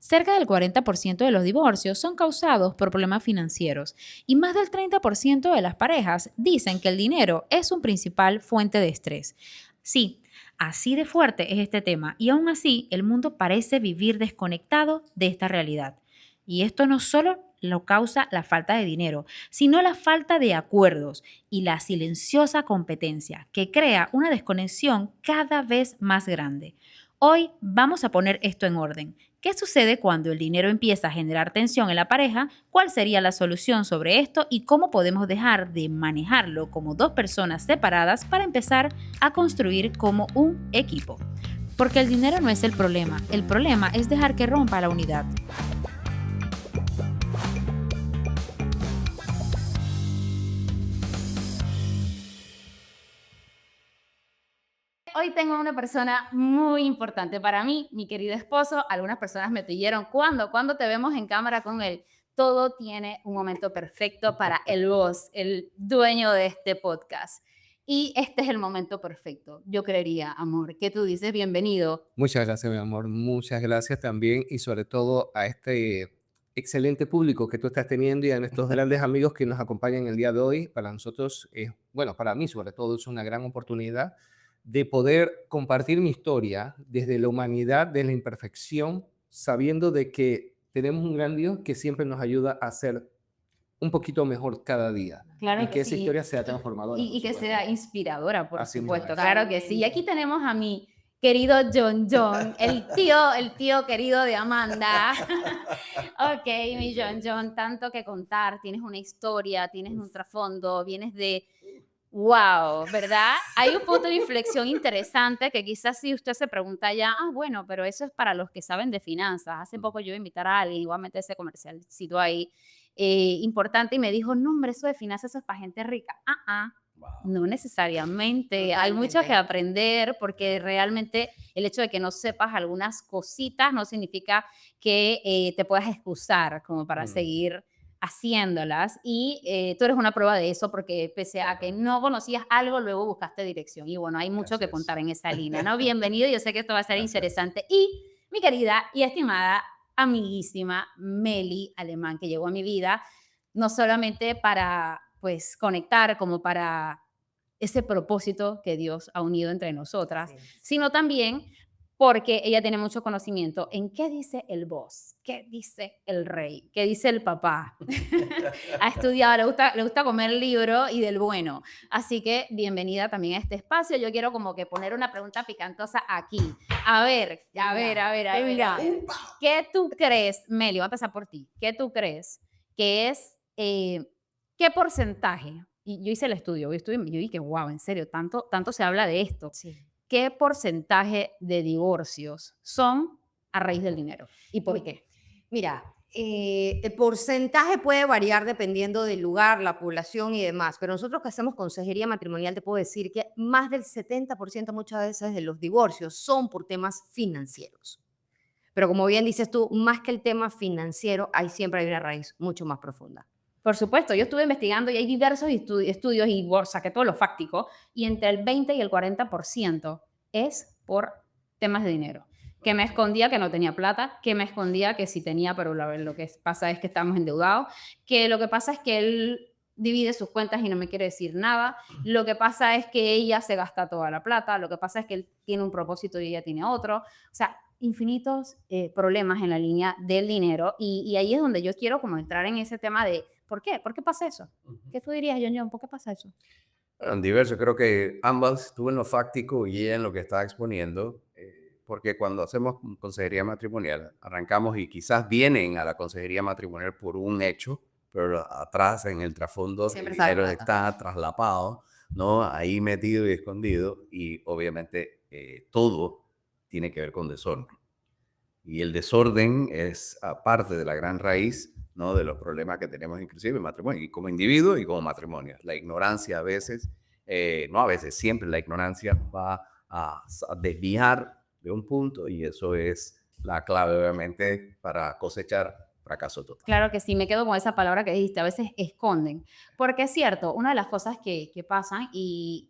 Cerca del 40% de los divorcios son causados por problemas financieros y más del 30% de las parejas dicen que el dinero es un principal fuente de estrés. Sí, así de fuerte es este tema y aún así el mundo parece vivir desconectado de esta realidad. Y esto no solo lo causa la falta de dinero, sino la falta de acuerdos y la silenciosa competencia que crea una desconexión cada vez más grande. Hoy vamos a poner esto en orden. ¿Qué sucede cuando el dinero empieza a generar tensión en la pareja? ¿Cuál sería la solución sobre esto? ¿Y cómo podemos dejar de manejarlo como dos personas separadas para empezar a construir como un equipo? Porque el dinero no es el problema es dejar que rompa la unidad. Hoy tengo una persona muy importante para mí, mi querido esposo. Algunas personas me pidieron, ¿cuándo te vemos en cámara con él? Todo tiene un momento perfecto para el boss, el dueño de este podcast. Y este es el momento perfecto, yo creería, amor. ¿Qué tú dices? Bienvenido. Muchas gracias, mi amor. Muchas gracias también y sobre todo a este excelente público que tú estás teniendo y a nuestros grandes amigos que nos acompañan el día de hoy. Para nosotros, bueno, para mí sobre todo es una gran oportunidad de poder compartir mi historia desde la humanidad, desde la imperfección, sabiendo de que tenemos un gran Dios que siempre nos ayuda a ser un poquito mejor cada día y Claro que que esa sí. historia sea transformadora, por Y que supuesto. sea inspiradora, por Así mismo supuesto. es. Claro que sí. Y aquí tenemos a mi querido John, el tío querido de Amanda. Ok, mi John, tanto que contar. Tienes una historia, tienes un trasfondo, vienes de wow, ¿verdad? Hay un punto de inflexión interesante que quizás si usted se pregunta ya, bueno, pero eso es para los que saben de finanzas. Hace poco yo iba a invitar a alguien, igualmente ese comercialcito ahí, importante, y me dijo, no, hombre, eso de finanzas eso es para gente rica. Wow. No necesariamente. Hay mucho que Totalmente. aprender porque realmente el hecho de que no sepas algunas cositas no significa que te puedas excusar como para Mm, seguir haciéndolas y tú eres una prueba de eso porque pese a que no conocías algo, luego buscaste dirección y bueno, hay mucho así que es. contar en esa línea, ¿no? Bienvenido, yo sé que esto va a ser Gracias. interesante y mi querida y estimada amiguísima Meli Alemán que llegó a mi vida no solamente para pues conectar como para ese propósito que Dios ha unido entre nosotras, Así es. sino también porque ella tiene mucho conocimiento en qué dice el boss, qué dice el rey, qué dice el papá. Ha estudiado, le gusta comer libro y del bueno. Así que bienvenida también a este espacio. Yo quiero como que poner una pregunta picantosa aquí. A ver, a ver, Venga, a ver, a ver, a venga. ver. ¿Qué tú crees, Meli? Voy a empezar por ti. ¿Qué tú crees que es, qué porcentaje? Y yo hice el estudio, yo dije, wow, en serio, tanto se habla de esto. Sí. ¿Qué porcentaje de divorcios son a raíz del dinero? ¿Y por Mi- qué? Mira, el porcentaje puede variar dependiendo del lugar, la población y demás, pero nosotros que hacemos consejería matrimonial te puedo decir que más del 70% muchas veces de los divorcios son por temas financieros. Pero como bien dices tú, más que el tema financiero, siempre hay una raíz mucho más profunda. Por supuesto, yo estuve investigando y hay diversos estudios y bueno, saqué todo lo fáctico y entre el 20 y el 40% es por temas de dinero. Que me escondía que no tenía plata, que me escondía que sí tenía, pero lo que pasa es que estamos endeudados, que lo que pasa es que él divide sus cuentas y no me quiere decir nada, lo que pasa es que ella se gasta toda la plata, lo que pasa es que él tiene un propósito y ella tiene otro, o sea, infinitos problemas en la línea del dinero y ahí es donde yo quiero como entrar en ese tema de ¿por qué? ¿Por qué pasa eso? ¿Qué tú dirías, John? ¿Por qué pasa eso? En diverso, creo que ambas, tú en lo fáctico y ella en lo que está exponiendo, porque cuando hacemos consejería matrimonial, arrancamos y quizás vienen a la consejería matrimonial por un hecho, pero atrás en el trasfondo el Siempre está la dinero plata. está traslapado, ¿no? Ahí metido y escondido y obviamente todo tiene que ver con desorden. Y el desorden es parte de la gran raíz, ¿no? De los problemas que tenemos inclusive en matrimonio, y como individuo y como matrimonio. La ignorancia a veces, no a veces, siempre la ignorancia va a desviar de un punto y eso es la clave obviamente para cosechar fracaso total. Claro que sí, me quedo con esa palabra que dijiste, a veces esconden, porque es cierto, una de las cosas que pasan, y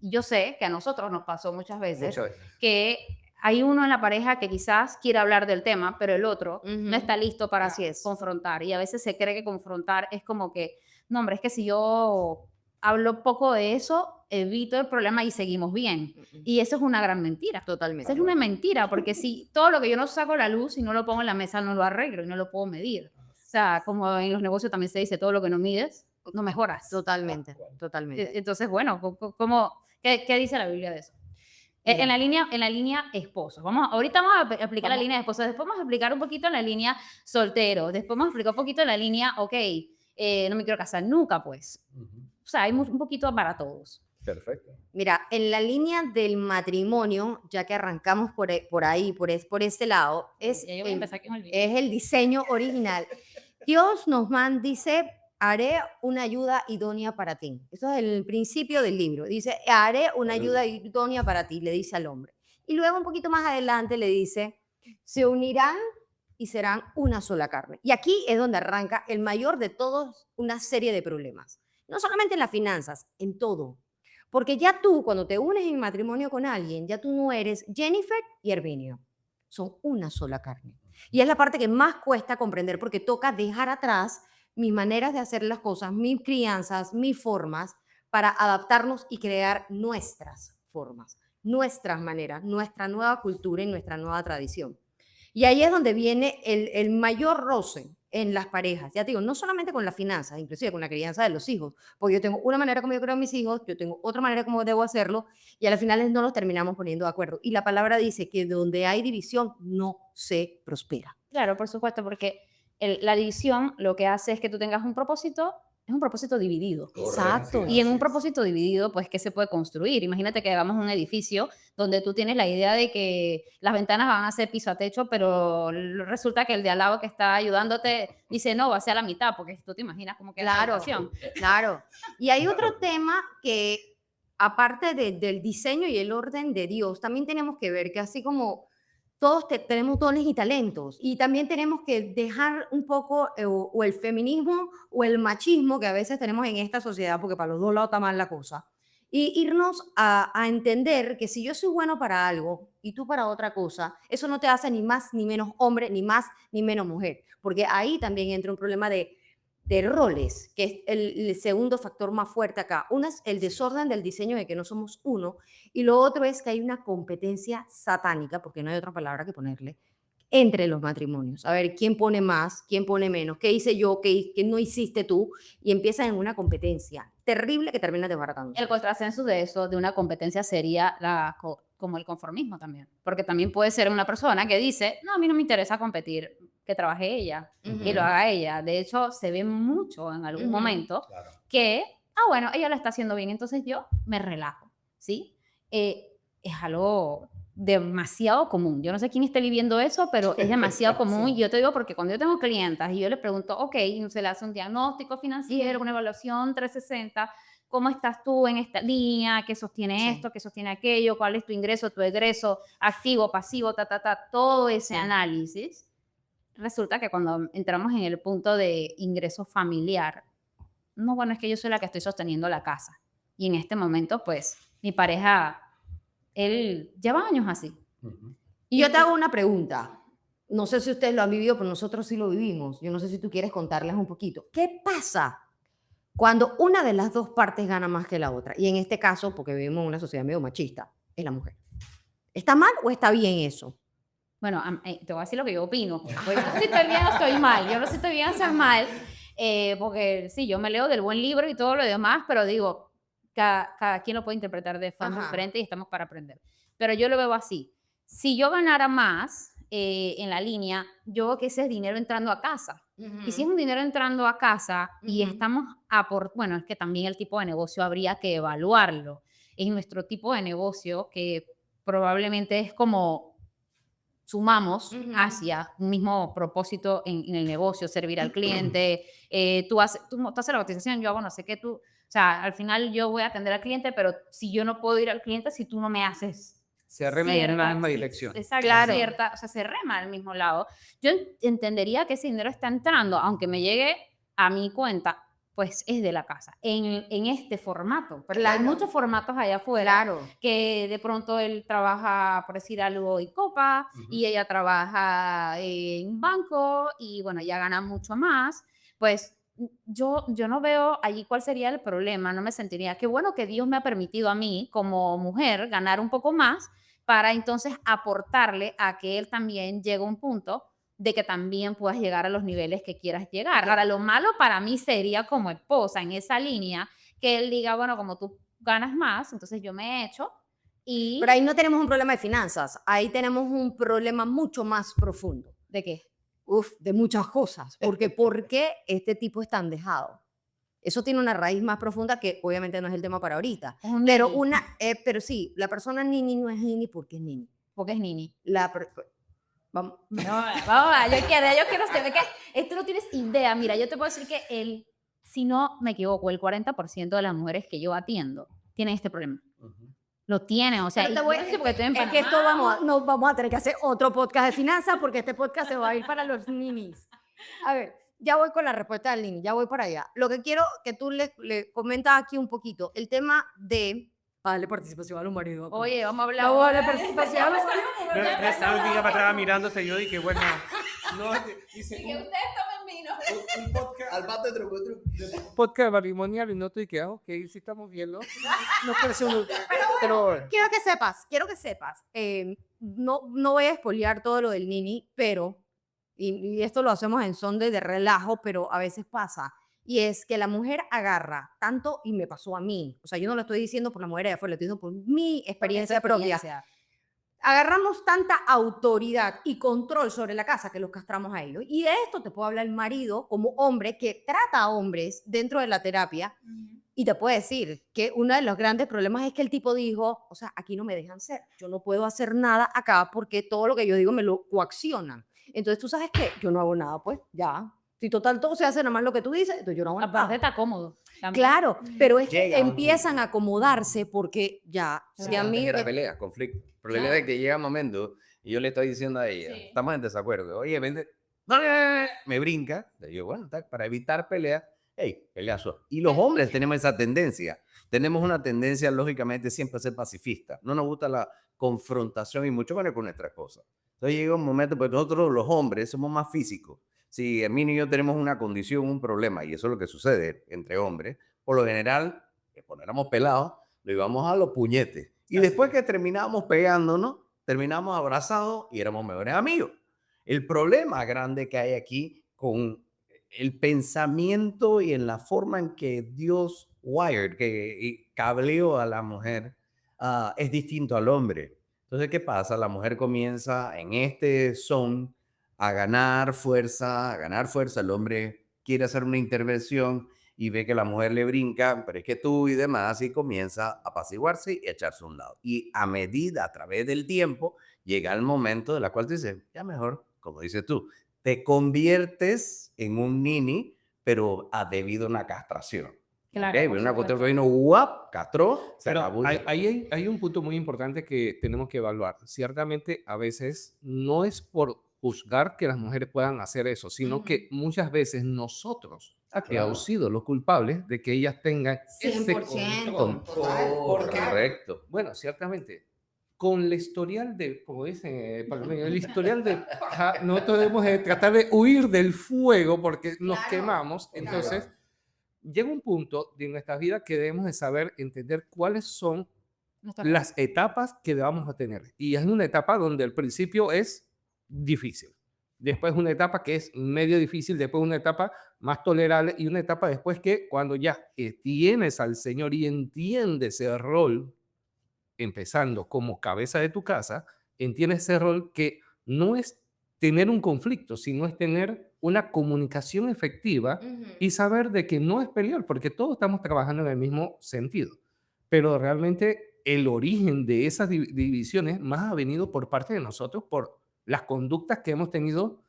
yo sé que a nosotros nos pasó muchas veces, Muchas veces. que hay uno en la pareja que quizás quiere hablar del tema, pero el otro no está listo para Así es. confrontar. Y a veces se cree que confrontar es como que, no, hombre, es que si yo hablo poco de eso, evito el problema y seguimos bien. Y eso es una gran mentira. Totalmente. Esa es una mentira, porque si todo lo que yo no saco a la luz y no lo pongo en la mesa, no lo arreglo y no lo puedo medir. O sea, como en los negocios también se dice, todo lo que no mides, no mejoras. Totalmente, totalmente. Entonces, bueno, ¿qué dice la Biblia de eso? Mira. En la línea esposos. Ahorita vamos a aplicar la línea de esposos, después vamos a explicar un poquito en la línea soltero, después vamos a explicar un poquito en la línea, ok, no me quiero casar nunca, pues. O sea, hay un poquito para todos. Perfecto. Mira, en la línea del matrimonio, ya que arrancamos por ahí, por ese lado, es Ya yo voy a empezar con el video. es el diseño original. Dios dice, haré una ayuda idónea para ti. Eso es el principio del libro. Dice, haré una ayuda idónea para ti, le dice al hombre. Y luego un poquito más adelante le dice, se unirán y serán una sola carne. Y aquí es donde arranca el mayor de todos una serie de problemas. No solamente en las finanzas, en todo. Porque ya tú, cuando te unes en matrimonio con alguien, ya tú no eres Jennifer y Herminio. Son una sola carne. Y es la parte que más cuesta comprender porque toca dejar atrás mis maneras de hacer las cosas, mis crianzas, mis formas, para adaptarnos y crear nuestras formas, nuestras maneras, nuestra nueva cultura y nuestra nueva tradición. Y ahí es donde viene el mayor roce en las parejas. Ya te digo, no solamente con las finanzas, inclusive con la crianza de los hijos, porque yo tengo una manera como yo creo a mis hijos, yo tengo otra manera como debo hacerlo, y al final no nos terminamos poniendo de acuerdo. Y la palabra dice que donde hay división no se prospera. Claro, por supuesto, porque la división lo que hace es que tú tengas un propósito, es un propósito dividido. Exacto. Y en un propósito dividido, pues, ¿qué se puede construir? Imagínate que hagamos un edificio donde tú tienes la idea de que las ventanas van a ser piso a techo, pero resulta que el de al lado que está ayudándote dice, no, va a ser a la mitad, porque tú te imaginas como que es la Claro, habitación. claro. Y hay otro tema que, aparte del diseño y el orden de Dios, también tenemos que ver que así como todos tenemos dones y talentos, y también tenemos que dejar un poco o el feminismo o el machismo que a veces tenemos en esta sociedad, porque para los dos lados está mal la cosa, y irnos a entender que si yo soy bueno para algo y tú para otra cosa, eso no te hace ni más ni menos hombre, ni más ni menos mujer, porque ahí también entra un problema de roles, que es el segundo factor más fuerte acá. Uno es el desorden del diseño de que no somos uno, y lo otro es que hay una competencia satánica, porque no hay otra palabra que ponerle, entre los matrimonios. A ver, ¿quién pone más? ¿Quién pone menos? ¿Qué hice yo? ¿Qué no hiciste tú? Y empiezan en una competencia terrible que termina desbaratándose. El contrasenso de eso, de una competencia, sería como el conformismo también. Porque también puede ser una persona que dice, no, a mí no me interesa competir, que trabaje ella, que lo haga ella. De hecho, se ve mucho en algún momento que, bueno, ella lo está haciendo bien, entonces yo me relajo, ¿sí? Es algo demasiado común. Yo no sé quién esté viviendo eso, pero es demasiado común. Y yo te digo porque cuando yo tengo clientas y yo le pregunto, ok, se le hace un diagnóstico financiero, una evaluación 360, ¿cómo estás tú en esta línea? ¿Qué sostiene esto? ¿Qué sostiene aquello? ¿Cuál es tu ingreso, tu egreso, activo, pasivo, todo ese análisis? Resulta que cuando entramos en el punto de ingreso familiar, no, bueno, es que yo soy la que estoy sosteniendo la casa. Y en este momento, pues, mi pareja, él lleva años así. Y yo te hago una pregunta. No sé si ustedes lo han vivido, pero nosotros sí lo vivimos. Yo no sé si tú quieres contarles un poquito. ¿Qué pasa cuando una de las dos partes gana más que la otra? Y en este caso, porque vivimos en una sociedad medio machista, es la mujer. ¿Está mal o está bien eso? Bueno, te voy a decir lo que yo opino. Pues, yo no sé si estoy bien o estoy mal. Yo no sé si estoy bien o estoy mal. Porque sí, yo me leo del buen libro y todo lo demás, pero digo, cada quien lo puede interpretar de forma diferente y estamos para aprender. Pero yo lo veo así. Si yo ganara más en la línea, yo veo que ese es dinero entrando a casa. Y si es un dinero entrando a casa y estamos bueno, es que también el tipo de negocio habría que evaluarlo. Es nuestro tipo de negocio que probablemente es como sumamos hacia un mismo propósito en el negocio, servir al cliente, tú haces la cotización, yo hago no sé qué, o sea, al final yo voy a atender al cliente, pero si yo no puedo ir al cliente, si tú no me haces... Se rema en la misma dirección. Exacto, Claro. o sea, se rema al mismo lado. Yo entendería que ese dinero está entrando, aunque me llegue a mi cuenta pues es de la casa, en este formato. Pero hay Claro. muchos formatos allá afuera Claro. que de pronto él trabaja, por decir algo, en Copa y ella trabaja en banco y bueno, ella gana mucho más, pues yo no veo allí cuál sería el problema, no me sentiría, qué bueno que Dios me ha permitido a mí como mujer ganar un poco más para entonces aportarle a que él también llegue a un punto de que también puedas llegar a los niveles que quieras llegar. Ok. Ahora, lo malo para mí sería como esposa en esa línea, que él diga, bueno, como tú ganas más, entonces yo me he hecho y... Pero ahí no tenemos un problema de finanzas, ahí tenemos un problema mucho más profundo. ¿De qué? Uf, de muchas cosas. Porque ¿por qué este tipo es tan dejado? Eso tiene una raíz más profunda que obviamente no es el tema para ahorita. Es un Pero, nini, pero sí, la persona nini no es nini porque es nini. porque es nini. Vamos. No, vamos, yo quiero saber que esto no tienes idea. Mira, yo te puedo decir que si no me equivoco, el 40% de las mujeres que yo atiendo tienen este problema. Lo tienen, o sea, Pero y te voy- yo no sé porque estoy en es que esto Panamá. nos vamos a tener que hacer otro podcast de finanzas porque este podcast se va a ir para los ninis. A ver, ya voy con la respuesta del nini, ya voy para allá. Lo que quiero que tú le comentas aquí un poquito, el tema de... Darle participación a los maridos. Oye, vamos a hablar. Vamos a darle participación a los maridos. Esa última para atrás mirándose yo dije, bueno, no, dice, Que ustedes tomen vino. un podcast. Al bate de truco. Podcast matrimonial y no estoy que, ok, sí estamos viendo. No parece un... Pero, Quiero que sepas, no voy a espolear todo lo del nini, pero, y esto lo hacemos en son de relajo, pero a veces pasa, y es que la mujer agarra tanto, y me pasó a mí, o sea, yo no lo estoy diciendo por la mujer de afuera, lo estoy diciendo por mi experiencia propia. Agarramos tanta autoridad y control sobre la casa que los castramos a ellos. Y de esto te puedo hablar el marido como hombre que trata a hombres dentro de la terapia. Y te puedo decir que uno de los grandes problemas es que el tipo dijo, o sea, aquí no me dejan ser, yo no puedo hacer nada acá porque todo lo que yo digo me lo coaccionan. Entonces tú sabes que yo no hago nada, pues ya. Si total todo se hace nada más lo que tú dices, entonces yo no hago Aparte nada. está cómodo. también. Claro, pero es que Llega un empiezan a acomodarse porque ya, si a mí... Genera peleas, conflictos. El problema es que llega un momento y yo le estoy diciendo a ella, Sí. estamos en desacuerdo. Oye, vente, me brinca. Le digo, bueno, para evitar peleas, hey, peleazo. Y los hombres tenemos esa tendencia. Tenemos una tendencia, lógicamente, siempre a ser pacifistas. No nos gusta la confrontación y mucho menos con nuestra esposa. Entonces llega un momento, pues nosotros los hombres somos más físicos. Si Herminio y yo tenemos una condición, un problema, y eso es lo que sucede entre hombres, por lo general, cuando éramos pelados, lo íbamos a los puñetes. Y después que terminábamos pegándonos, terminamos abrazados y éramos mejores amigos. El problema grande que hay aquí con el pensamiento y en la forma en que Dios wired, que cableó a la mujer, es distinto al hombre. Entonces, ¿qué pasa? La mujer comienza en este son a ganar fuerza, el hombre quiere hacer una intervención y ve que la mujer le brinca, pero es que tú y demás, y comienza a apaciguarse y a echarse a un lado. Y a medida, a través del tiempo, llega el momento de la cual tú dices, ya mejor, como dices tú, te conviertes en un nini, pero debido a una castración. Claro, ¿Okay? por Una cuestión que supuesto. vino, ¡guap! Castró, se pero acabó. hay un punto muy importante que tenemos que evaluar. Ciertamente, a veces no es por juzgar que las mujeres puedan hacer eso, sino que muchas veces nosotros Claro. hemos sido los culpables de que ellas tengan ese 100%, control. Porque, Correcto. bueno, ciertamente, con el historial de, como dicen, el historial de paja, nosotros debemos de tratar de huir del fuego porque nos Claro, quemamos. Entonces, llega un punto de nuestra vida que debemos de saber entender cuáles son las etapas que vamos a tener. Y es una etapa donde al principio es difícil. Después una etapa que es medio difícil, después una etapa más tolerable y una etapa después que cuando ya tienes al Señor y entiendes ese rol, empezando como cabeza de tu casa, entiendes ese rol que no es tener un conflicto, sino es tener una comunicación efectiva y saber de que no es pelear, porque todos estamos trabajando en el mismo sentido. Pero realmente el origen de esas divisiones más ha venido por parte de nosotros, por las conductas que hemos tenido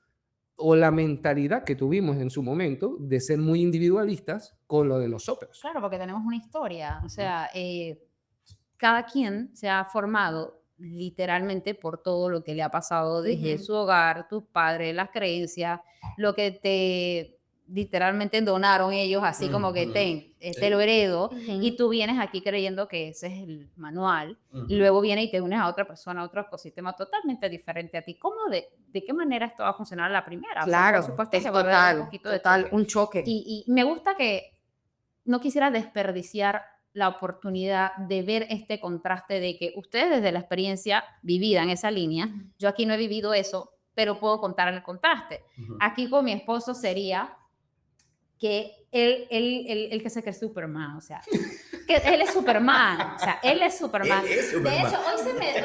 o la mentalidad que tuvimos en su momento de ser muy individualistas con lo de los otros. Claro, porque tenemos una historia. O sea, cada quien se ha formado literalmente por todo lo que le ha pasado desde Ujú. su hogar, tus padres, las creencias, lo que te literalmente donaron ellos, así como que te lo heredo, y Ujú. tú vienes aquí creyendo que ese es el manual, Ujú. y luego viene y te unes a otra persona, a otro ecosistema totalmente diferente a ti. ¿Cómo de qué manera esto va a funcionar a la primera? O sea, Claro, por supuesto es que va a haber un total, poquito de total, choque. un choque. Y me gusta que no quisiera desperdiciar la oportunidad de ver este contraste de que ustedes desde la experiencia vivida en esa línea, yo aquí no he vivido eso, pero puedo contar el contraste. Ujú. Aquí con mi esposo sería que él que se cree Superman, o sea, que él es Superman, o sea, él es Superman. Él es De Superman. hecho,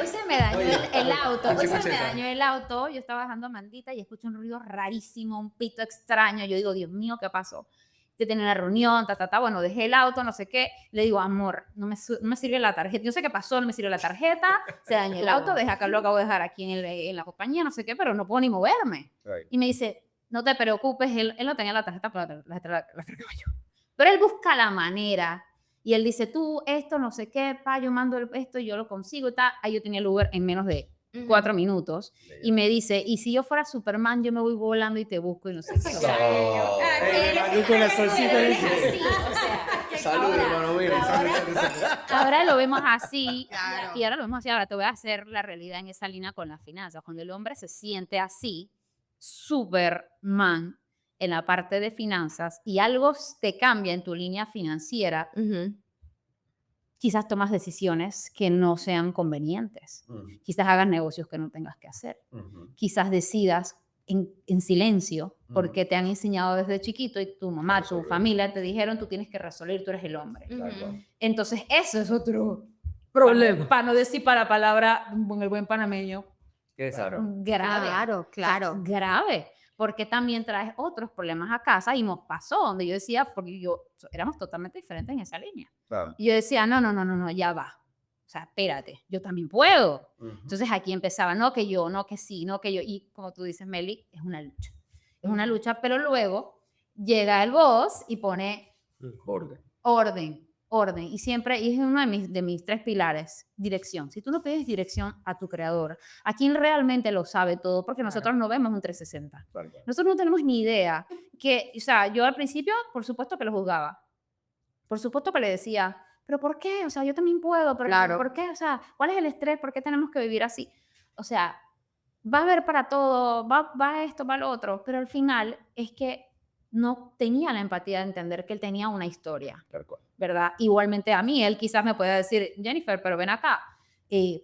hoy se me dañó Oye, el auto, hoy se escucha me esa. dañó el auto, yo estaba bajando a Mandita y escucho un ruido rarísimo, un pito extraño, yo digo, Dios mío, ¿qué pasó? Yo tenía una reunión, bueno, dejé el auto, no sé qué, le digo, amor, no me sirve la tarjeta, yo sé qué pasó, no me sirve la tarjeta, se dañó el auto, deja acá, lo acabo de dejar aquí en la compañía, no sé qué, pero no puedo ni moverme. Right. Y me dice, no te preocupes, él no tenía la tarjeta, pero la traigo yo. Pero él busca la manera y él dice, tú, esto, no sé qué, yo mando esto y yo lo consigo y tal. Ahí yo tenía el Uber en menos de 4 minutos y me dice, y si yo fuera Superman, yo me voy volando y te busco y no sé qué. O sea, Yo con la salsita él de es así, o sea, Salud, ahora- hermano mío. ahora lo vemos así, Claro. y ahora lo vemos así. Ahora te voy a hacer la realidad en esa línea con las finanzas. Cuando el hombre se siente así, Superman, en la parte de finanzas, y algo te cambia en tu línea financiera, Ujú. quizás tomas decisiones que no sean convenientes. Ujú. Quizás hagas negocios que no tengas que hacer. Ujú. Quizás decidas en silencio, Ujú. porque te han enseñado desde chiquito y tu mamá, tu Resolver. familia te dijeron, tú tienes que resolver, tú eres el hombre. Tal cual. Entonces, eso es otro problema. Para no decir para palabra, el buen panameño, Claro. grave. Claro, claro. Grave. Porque también traes otros problemas a casa y nos pasó, donde yo decía, porque éramos totalmente diferentes en esa línea. Claro. Y yo decía, no, ya va. O sea, espérate, yo también puedo. Ujú. Entonces aquí empezaba, no que yo, no que sí, no que yo. Y como tú dices, Meli, es una lucha. Es una lucha, pero luego llega el boss y pone Orden. orden. Y siempre, y es uno de mis 3 pilares, dirección. Si tú no pides dirección a tu creador, a quien realmente lo sabe todo, porque nosotros no vemos un 360. Tal cual. Nosotros no tenemos ni idea. O sea, yo al principio, por supuesto que lo juzgaba. Por supuesto que le decía, pero ¿por qué? O sea, yo también puedo, pero Claro. ¿por qué? O sea, ¿cuál es el estrés? ¿Por qué tenemos que vivir así? O sea, va a haber para todo, va esto, va lo otro, pero al final es que no tenía la empatía de entender que él tenía una historia, Tal cual. ¿verdad? Igualmente a mí, él quizás me pueda decir, Jennifer, pero ven acá,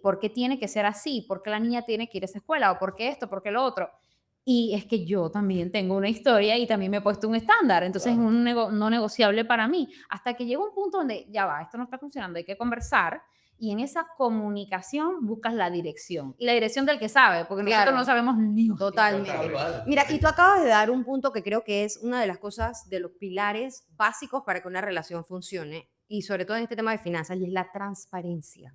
¿por qué tiene que ser así? ¿Por qué la niña tiene que ir a esa escuela? ¿O por qué esto? ¿Por qué lo otro? Y es que yo también tengo una historia y también me he puesto un estándar, entonces Claro. es un no negociable para mí, hasta que llega un punto donde ya va, esto no está funcionando, hay que conversar, y en esa comunicación buscas la dirección, y la dirección del que sabe, porque Claro. nosotros no sabemos ni hostia. Totalmente. Tal cual. Mira, y tú acabas de dar un punto que creo que es una de las cosas, de los pilares básicos para que una relación funcione, y sobre todo en este tema de finanzas, y es la transparencia.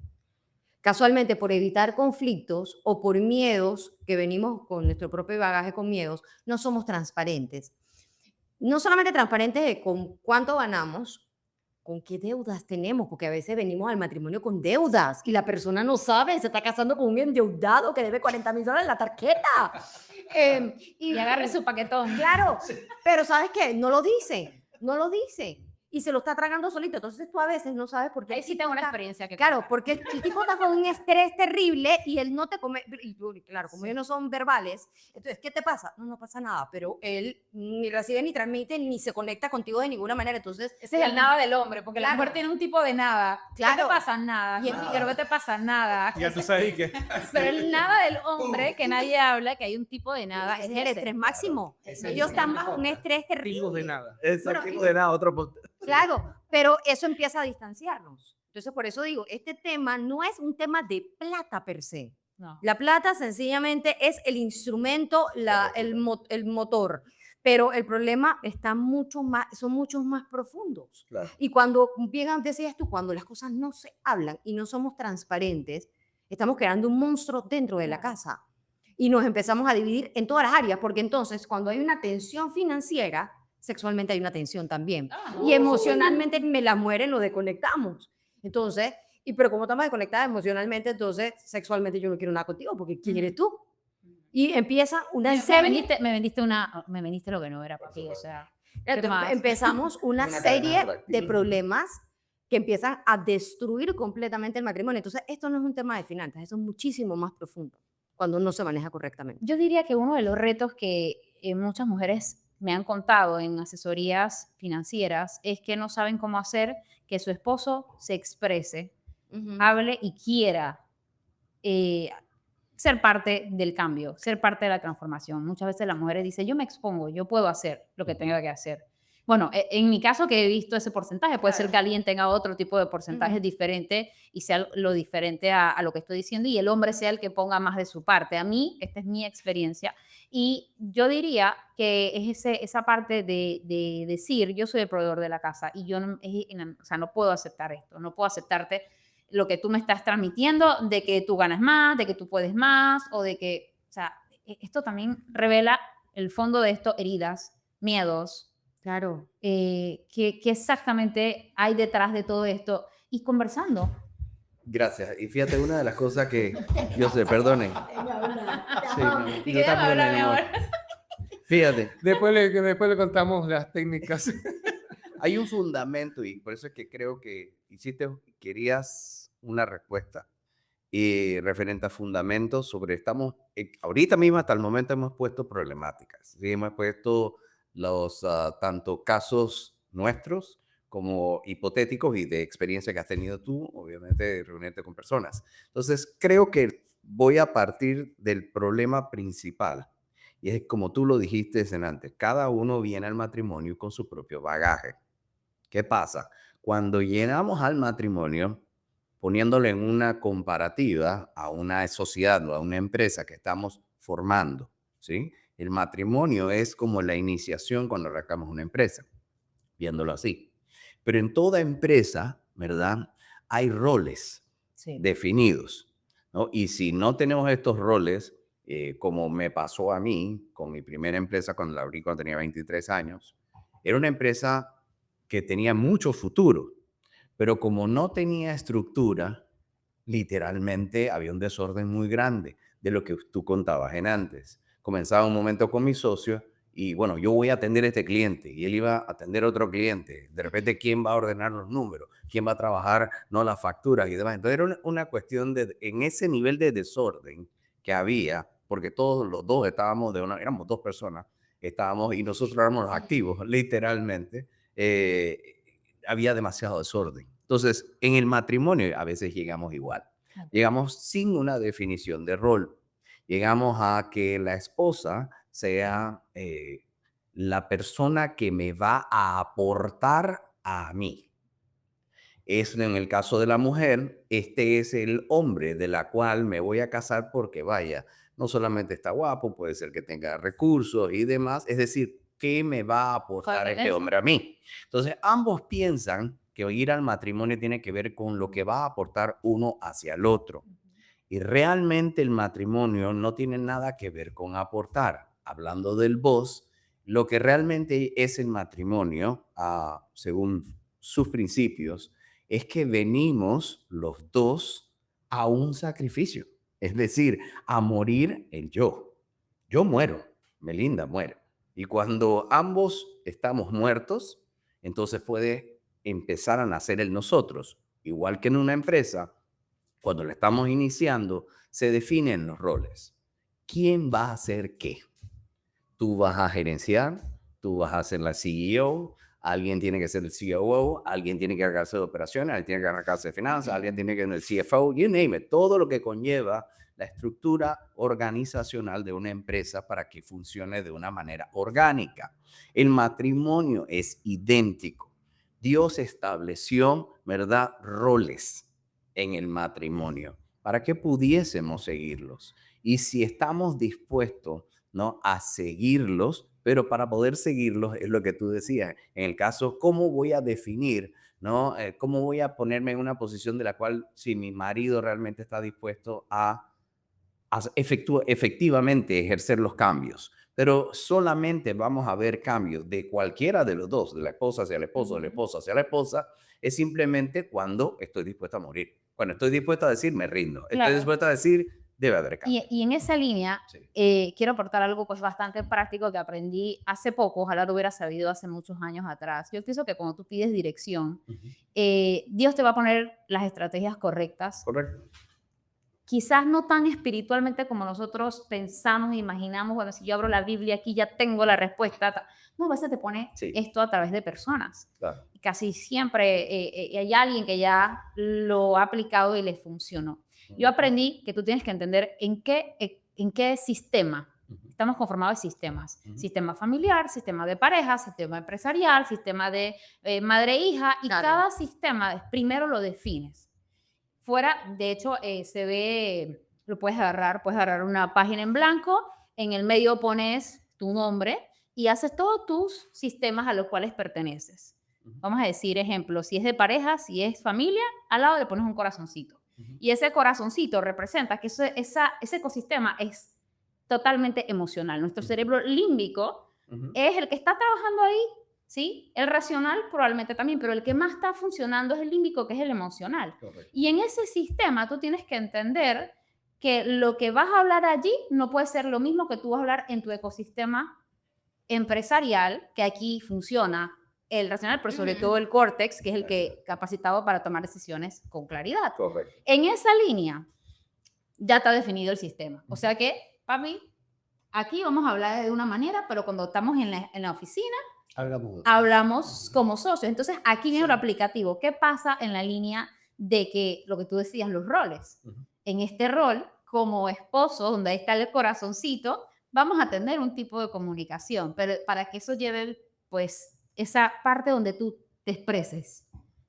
Casualmente, por evitar conflictos o por miedos, que venimos con nuestro propio bagaje con miedos, no somos transparentes. No solamente transparentes de con cuánto ganamos, con qué deudas tenemos, porque a veces venimos al matrimonio con deudas y la persona no sabe, se está casando con un endeudado que debe $40,000 en la tarjeta. Y agarre su paquetón. Claro, pero ¿sabes qué? No lo dice, no lo dice. Y se lo está tragando solito. Entonces tú a veces no sabes por qué. Ahí el sí tipo tengo una está- experiencia que Claro, contar. porque el tipo está con un estrés terrible y él no te come. Y tú, claro, como ellos no son verbales, entonces, ¿qué te pasa? No, no pasa nada, pero él ni recibe ni transmite ni se conecta contigo de ninguna manera. Entonces, Ese es el nada del hombre, porque la Claro. mujer tiene un tipo de nada. ¿Qué Claro. te pasa? Nada. Y en Figueroa, ¿qué te pasa? Nada. Ya tú sabes que Pero el nada del hombre, que nadie habla, que hay un tipo de nada, ese es es el ese. estrés máximo. Ese es Ellos el están tipo bajo un estrés terrible. tipos de nada. Exacto. Bueno, de nada, otro Claro, pero eso empieza a distanciarnos. Entonces, por eso digo, este tema no es un tema de plata per se. No. La plata sencillamente es el instrumento, el motor, pero el problema está mucho más, son muchos más profundos. Claro. Y cuando, bien decías tú, cuando las cosas no se hablan y no somos transparentes, estamos creando un monstruo dentro de la casa y nos empezamos a dividir en todas las áreas, porque entonces cuando hay una tensión financiera, sexualmente hay una tensión también. Y emocionalmente me la mueren, lo desconectamos. Entonces, pero como estamos desconectadas emocionalmente, entonces sexualmente yo no quiero nada contigo, porque ¿quién eres tú? Y empieza una Me serie. vendiste lo que no era, papi, o sea. ¿Qué más? Empezamos una Una cadena serie de atractiva. problemas que empiezan a destruir completamente el matrimonio. Entonces, esto no es un tema de finanzas, eso es muchísimo más profundo cuando no se maneja correctamente. Yo diría que uno de los retos que muchas mujeres me han contado en asesorías financieras es que no saben cómo hacer que su esposo se exprese, hable y quiera eh, ser parte del cambio, ser parte de la transformación. Muchas veces las mujeres dicen, yo me expongo, yo puedo hacer lo que tenga que hacer. Bueno, en mi caso que he visto ese porcentaje, puede ser que alguien tenga otro tipo de porcentaje Ujú. diferente y sea lo diferente a lo que estoy diciendo y el hombre sea el que ponga más de su parte. A mí, esta es mi experiencia y yo diría que es esa parte de decir, yo soy el proveedor de la casa y yo no, o sea, no puedo aceptar esto, no puedo aceptarte lo que tú me estás transmitiendo, de que tú ganas más, de que tú puedes más, o de que, o sea, esto también revela el fondo de esto, heridas, miedos, Claro. qué exactamente hay detrás de todo esto y conversando. Gracias. Y fíjate, una de las cosas que yo sé, perdonen. Sí, mi amor. Sí, Yo déjame también, hablar, mi mi amor. amor. Fíjate, Después le contamos las técnicas. hay un fundamento y por eso es que creo que querías una respuesta referente a fundamentos sobre, ahorita mismo hasta el momento hemos puesto problemáticas, ¿sí? Hemos puesto los tanto casos nuestros como hipotéticos y de experiencia que has tenido tú, obviamente, de reunirte con personas. Entonces, creo que voy a partir del problema principal. Y es como tú lo dijiste en antes, cada uno viene al matrimonio con su propio bagaje. ¿Qué pasa? Cuando llegamos al matrimonio, poniéndolo en una comparativa a una sociedad o a una empresa que estamos formando, ¿sí? El matrimonio es como la iniciación cuando arrancamos una empresa, viéndolo así. Pero en toda empresa, ¿verdad? Hay roles Sí. definidos, ¿no? Y si no tenemos estos roles, como me pasó a mí con mi primera empresa cuando la abrí cuando tenía 23 años, era una empresa que tenía mucho futuro, pero como no tenía estructura, literalmente había un desorden muy grande de lo que tú contabas en antes. Comenzaba un momento con mi socio y bueno, yo voy a atender a este cliente y él iba a atender a otro cliente. De repente, ¿quién va a ordenar los números? ¿Quién va a trabajar, no, las facturas y demás? Entonces era una cuestión en ese nivel de desorden que había, porque todos los dos éramos dos personas, estábamos y nosotros éramos los activos, literalmente. Había demasiado desorden. Entonces, en el matrimonio a veces llegamos igual. Llegamos sin una definición de rol. Llegamos a que la esposa sea la persona que me va a aportar a mí. Es en el caso de la mujer, este es el hombre de la cual me voy a casar porque vaya, no solamente está guapo, puede ser que tenga recursos y demás, es decir, ¿qué me va a aportar este hombre a mí? Entonces, ambos piensan que ir al matrimonio tiene que ver con lo que va a aportar uno hacia el otro. Y realmente el matrimonio no tiene nada que ver con aportar. Hablando del vos, lo que realmente es el matrimonio, según sus principios, es que venimos los dos a un sacrificio, es decir, a morir el yo. Yo muero, Melinda muere. Y cuando ambos estamos muertos, entonces puede empezar a nacer el nosotros. Igual que en una empresa, cuando la estamos iniciando, se definen los roles. ¿Quién va a hacer qué? Tú vas a gerenciar, tú vas a ser la CEO, alguien tiene que ser el COO, alguien tiene que encargarse de operaciones, alguien tiene que encargarse de finanzas, alguien tiene que ser el CFO, you name it, todo lo que conlleva la estructura organizacional de una empresa para que funcione de una manera orgánica. El matrimonio es idéntico. Dios estableció, ¿verdad?, roles en el matrimonio para que pudiésemos seguirlos. Y si estamos dispuestos, ¿no?, a seguirlos, pero para poder seguirlos es lo que tú decías. En el caso, ¿cómo voy a definir, ¿no? ¿Cómo voy a ponerme en una posición de la cual si mi marido realmente está dispuesto a efectivamente ejercer los cambios? Pero solamente vamos a ver cambios de cualquiera de los dos, de la esposa hacia el esposo, de la esposa hacia la esposa, es simplemente cuando estoy dispuesto a morir. Cuando estoy dispuesto a decir, me rindo. Estoy Claro. dispuesto a decir, debe haber cambio. Y en esa línea, Sí. quiero aportar algo pues bastante práctico que aprendí hace poco, ojalá lo hubiera sabido hace muchos años atrás. Yo pienso que cuando tú pides dirección, Ujú. Dios te va a poner las estrategias correctas, Correcto. quizás no tan espiritualmente como nosotros pensamos e imaginamos, bueno, si yo abro la Biblia aquí ya tengo la respuesta. No, a veces te pone Sí. esto a través de personas. Claro. Casi siempre hay alguien que ya lo ha aplicado y le funcionó. Yo aprendí que tú tienes que entender en qué sistema Ujú. estamos conformados de sistemas. Ujú. Sistema familiar, sistema de pareja, sistema empresarial, sistema de madre-hija, y Claro. cada sistema primero lo defines. Fuera, de hecho, se ve, lo puedes agarrar una página en blanco, en el medio pones tu nombre y haces todos tus sistemas a los cuales perteneces. Ujú. Vamos a decir, ejemplo, si es de pareja, si es familia, al lado le pones un corazoncito. Ujú. Y ese corazoncito representa que ese ecosistema es totalmente emocional. Nuestro cerebro límbico Ujú. es el que está trabajando ahí, ¿sí? El racional probablemente también, pero el que más está funcionando es el límbico, que es el emocional. Correcto. Y en ese sistema tú tienes que entender que lo que vas a hablar allí no puede ser lo mismo que tú vas a hablar en tu ecosistema empresarial, que aquí funciona el racional, pero sobre Ujú. todo el córtex, que es el que capacitado para tomar decisiones con claridad. Correcto. En esa línea ya está definido el sistema. O sea que, papi, aquí vamos a hablar de una manera, pero cuando estamos en la oficina, hablamos como socios. Entonces, aquí viene lo aplicativo. ¿Qué pasa en la línea de que lo que tú decías, los roles? Ujú. En este rol, como esposo, donde ahí está el corazoncito, vamos a tener un tipo de comunicación, pero para que eso lleve, pues, esa parte donde tú te expreses.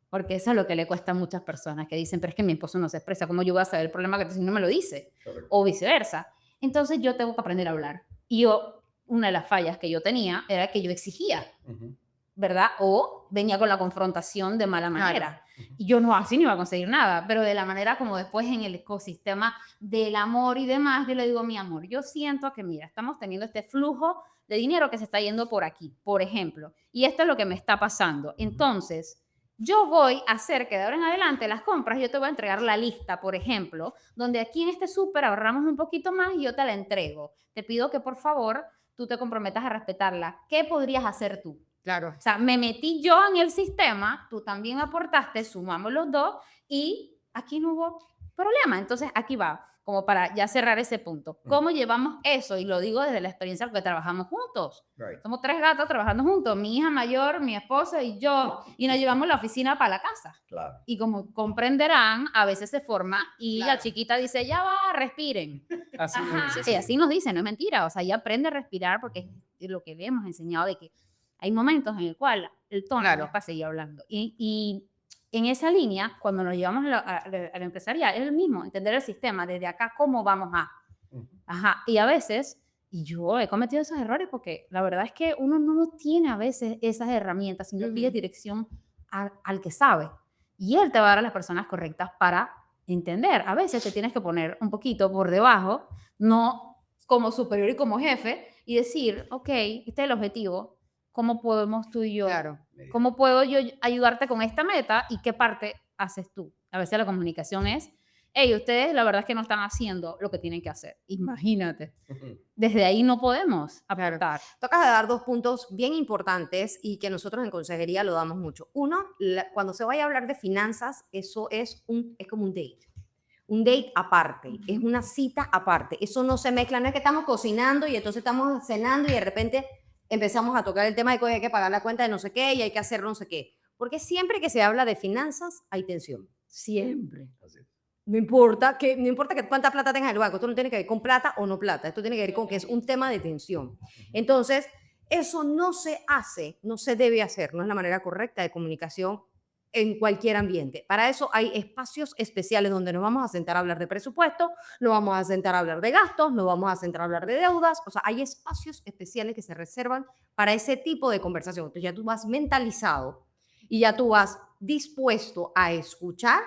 Porque eso es lo que le cuesta a muchas personas que dicen, pero es que mi esposo no se expresa, ¿cómo yo voy a saber el problema que si no me lo dice? Correcto. O viceversa. Entonces yo tengo que aprender a hablar. Y una de las fallas que yo tenía era que yo exigía, Ujú. ¿verdad? O venía con la confrontación de mala Claro. manera. Y yo no, así no iba a conseguir nada, pero de la manera como después en el ecosistema del amor y demás, yo le digo, mi amor, yo siento que, mira, estamos teniendo este flujo de dinero que se está yendo por aquí, por ejemplo, y esto es lo que me está pasando. Entonces, yo voy a hacer que de ahora en adelante las compras, yo te voy a entregar la lista, por ejemplo, donde aquí en este súper ahorramos un poquito más y yo te la entrego. Te pido que por favor tú te comprometas a respetarla. ¿Qué podrías hacer tú? Claro. O sea, me metí yo en el sistema, tú también aportaste, sumamos los dos y aquí no hubo problema. Entonces, aquí va, como para ya cerrar ese punto. ¿Cómo llevamos eso? Y lo digo desde la experiencia porque trabajamos juntos. Right. Somos 3 gatos trabajando juntos, mi hija mayor, mi esposa y yo, y nos llevamos la oficina para la casa. Claro. Y como comprenderán, a veces se forma y la Claro. chiquita dice, ya va, respiren. Así nos Ajá, dice, y sí. así nos dice, no es mentira. O sea, ella aprende a respirar porque es lo que le hemos enseñado de que hay momentos en el cual el tono Claro. no es para seguir hablando. Y en esa línea, cuando nos llevamos a la empresarial, es el mismo, entender el sistema, desde acá, cómo vamos a. Ujú. Ajá, y a veces, y yo he cometido esos errores porque la verdad es que uno no tiene a veces esas herramientas, sino Ujú. pide dirección al que sabe. Y él te va a dar a las personas correctas para entender. A veces te tienes que poner un poquito por debajo, no como superior y como jefe, y decir, ok, este es el objetivo, ¿cómo podemos tú y yo? Claro. ¿Cómo puedo yo ayudarte con esta meta y qué parte haces tú? A veces la comunicación es, hey, ustedes la verdad es que no están haciendo lo que tienen que hacer. Imagínate. Ujú. Desde ahí no podemos Claro. aportar. Tocas de dar 2 puntos bien importantes y que nosotros en consejería lo damos mucho. Uno, cuando se vaya a hablar de finanzas, eso es como un date. Un date aparte, es una cita aparte. Eso no se mezcla, no es que estamos cocinando y entonces estamos cenando y de repente empezamos a tocar el tema de que hay que pagar la cuenta de no sé qué y hay que hacer no sé qué. Porque siempre que se habla de finanzas hay tensión. Siempre. Así es. No importa que cuánta plata tengas en el banco, esto no tiene que ver con plata o no plata, esto tiene que ver con que es un tema de tensión. Entonces, eso no se hace, no se debe hacer, no es la manera correcta de comunicación en cualquier ambiente. Para eso hay espacios especiales donde nos vamos a sentar a hablar de presupuesto, nos vamos a sentar a hablar de gastos, nos vamos a sentar a hablar de deudas, o sea, hay espacios especiales que se reservan para ese tipo de conversación. Entonces ya tú vas mentalizado y ya tú vas dispuesto a escuchar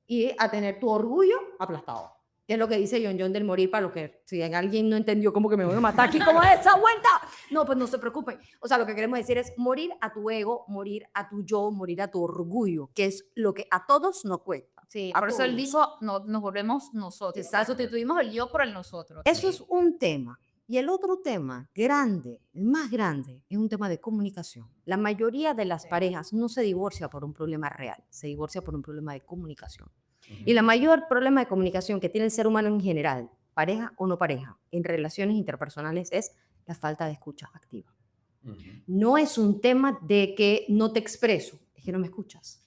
y a tener tu orgullo aplastado. Que es lo que dice John del morir, para lo que si alguien no entendió cómo que me voy a matar aquí como esa vuelta. No, pues no se preocupen. O sea, lo que queremos decir es morir a tu ego, morir a tu yo, morir a tu orgullo, que es lo que a todos nos cuesta. Sí, A por eso él todos. dijo, no, nos volvemos nosotros. O sea, Exacto. sustituimos el yo por el nosotros. Eso es un tema. Y el otro tema grande, el más grande, es un tema de comunicación. La mayoría de las parejas no se divorcia por un problema real, se divorcia por un problema de comunicación. Y la mayor problema de comunicación que tiene el ser humano en general, pareja o no pareja, en relaciones interpersonales es la falta de escucha activa. No es un tema de que no te expreso, es que no me escuchas.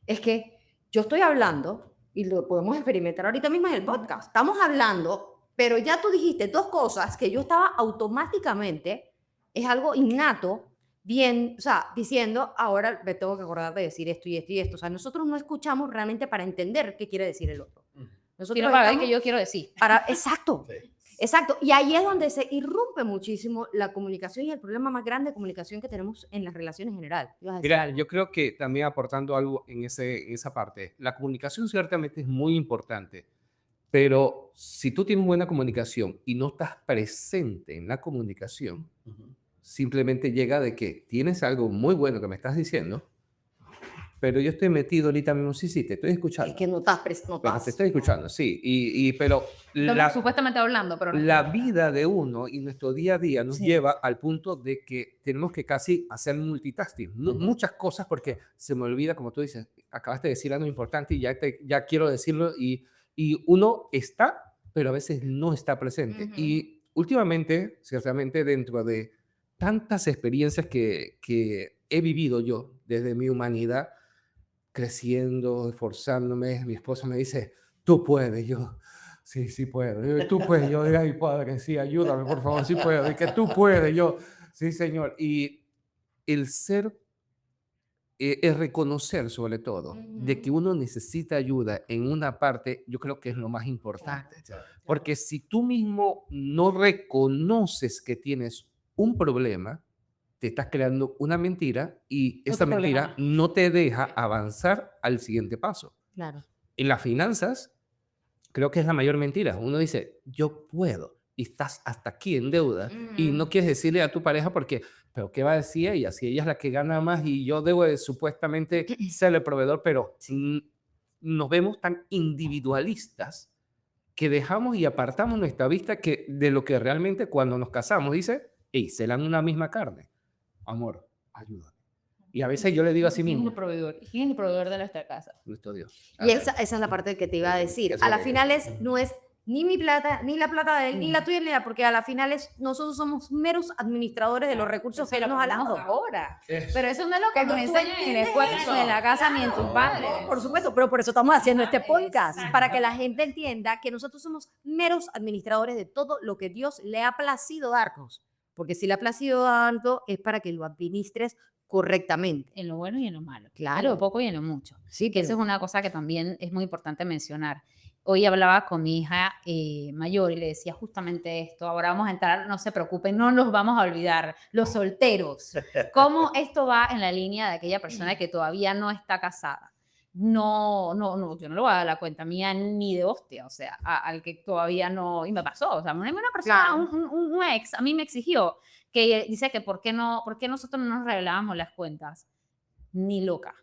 Es que yo estoy hablando, y lo podemos experimentar ahorita mismo en el podcast, estamos hablando, pero ya tú dijiste dos cosas que yo estaba automáticamente, es algo innato, bien, o sea, diciendo, ahora me tengo que acordar de decir esto y esto y esto. O sea, nosotros no escuchamos realmente para entender qué quiere decir el otro. Nosotros Sino para ver estamos qué yo quiero decir. exacto. Exacto, y ahí es donde se irrumpe muchísimo la comunicación y el problema más grande de comunicación que tenemos en las relaciones en general. ¿Ibas a decir Mira, algo? yo creo que también aportando algo en esa parte, la comunicación ciertamente es muy importante, pero si tú tienes buena comunicación y no estás presente en la comunicación, simplemente llega de que tienes algo muy bueno que me estás diciendo, pero yo estoy metido ahorita mismo, sí, te estoy Es escuchando, que no estás, no pero te estás. estoy escuchando, sí, pero Estamos supuestamente hablando, pero no. la vida de uno y nuestro día a día nos Sí. lleva al punto de que tenemos que casi hacer multitasking, muchas cosas, porque se me olvida, como tú dices, acabaste de decir algo importante y ya quiero decirlo, y uno está, pero a veces no está presente. Ujú. Y últimamente, ciertamente, dentro de tantas experiencias que he vivido yo desde mi humanidad, creciendo, esforzándome, mi esposa me dice, tú puedes, yo, sí puedo, tú puedes, yo, ay padre, sí, ayúdame, por favor, sí puedo, y que tú puedes, yo, sí señor, y el ser, el reconocer sobre todo, de que uno necesita ayuda en una parte, yo creo que es lo más importante, porque si tú mismo no reconoces que tienes un problema, te estás creando una mentira y esa Otro problema mentira más. no te deja avanzar al siguiente paso. Claro. En las finanzas, creo que es la mayor mentira. Uno dice, yo puedo, y estás hasta aquí en deuda, y no quieres decirle a tu pareja porque, pero ¿qué va a decir ella? Si ella es la que gana más y yo debo de supuestamente ser el proveedor, pero nos vemos tan individualistas que dejamos y apartamos nuestra vista que de lo que realmente cuando nos casamos dice, hey, se dan una misma carne. Amor, ayúdame. Y a veces yo le digo a sí ¿Quién es mismo, el proveedor? ¿Quién es el proveedor de nuestra casa? nuestro Dios. Y esa es la parte que te iba a decir. Eso A la es. final no es ni mi plata, ni la plata de él, ni la tuya, ni la, porque a la final nosotros somos meros administradores de los recursos que él nos ha dado. ahora. Pero eso no es lo que Cuando nos tú enseñan en la entiendes escuela, eso, ni en la casa, ni en tus padres. Por supuesto, pero por eso estamos haciendo este podcast, para que la gente entienda que nosotros somos meros administradores de todo lo que Dios le ha placido darnos. Porque si le ha placido darnos es para que lo administres correctamente. En lo bueno y en lo malo. Claro. En lo poco y en lo mucho. Sí, Que eso es una cosa que también es muy importante mencionar. Hoy hablaba con mi hija mayor y le decía justamente esto. Ahora vamos a entrar, no se preocupen, no nos vamos a olvidar, los solteros. ¿Cómo esto va en la línea de aquella persona que todavía no está casada? No, yo no le voy a dar la cuenta mía ni de hostia, o sea, al que todavía no, y me pasó, o sea, una persona, Claro. un ex, a mí me exigió que dice que por qué nosotros no nos revelábamos las cuentas. Ni loca.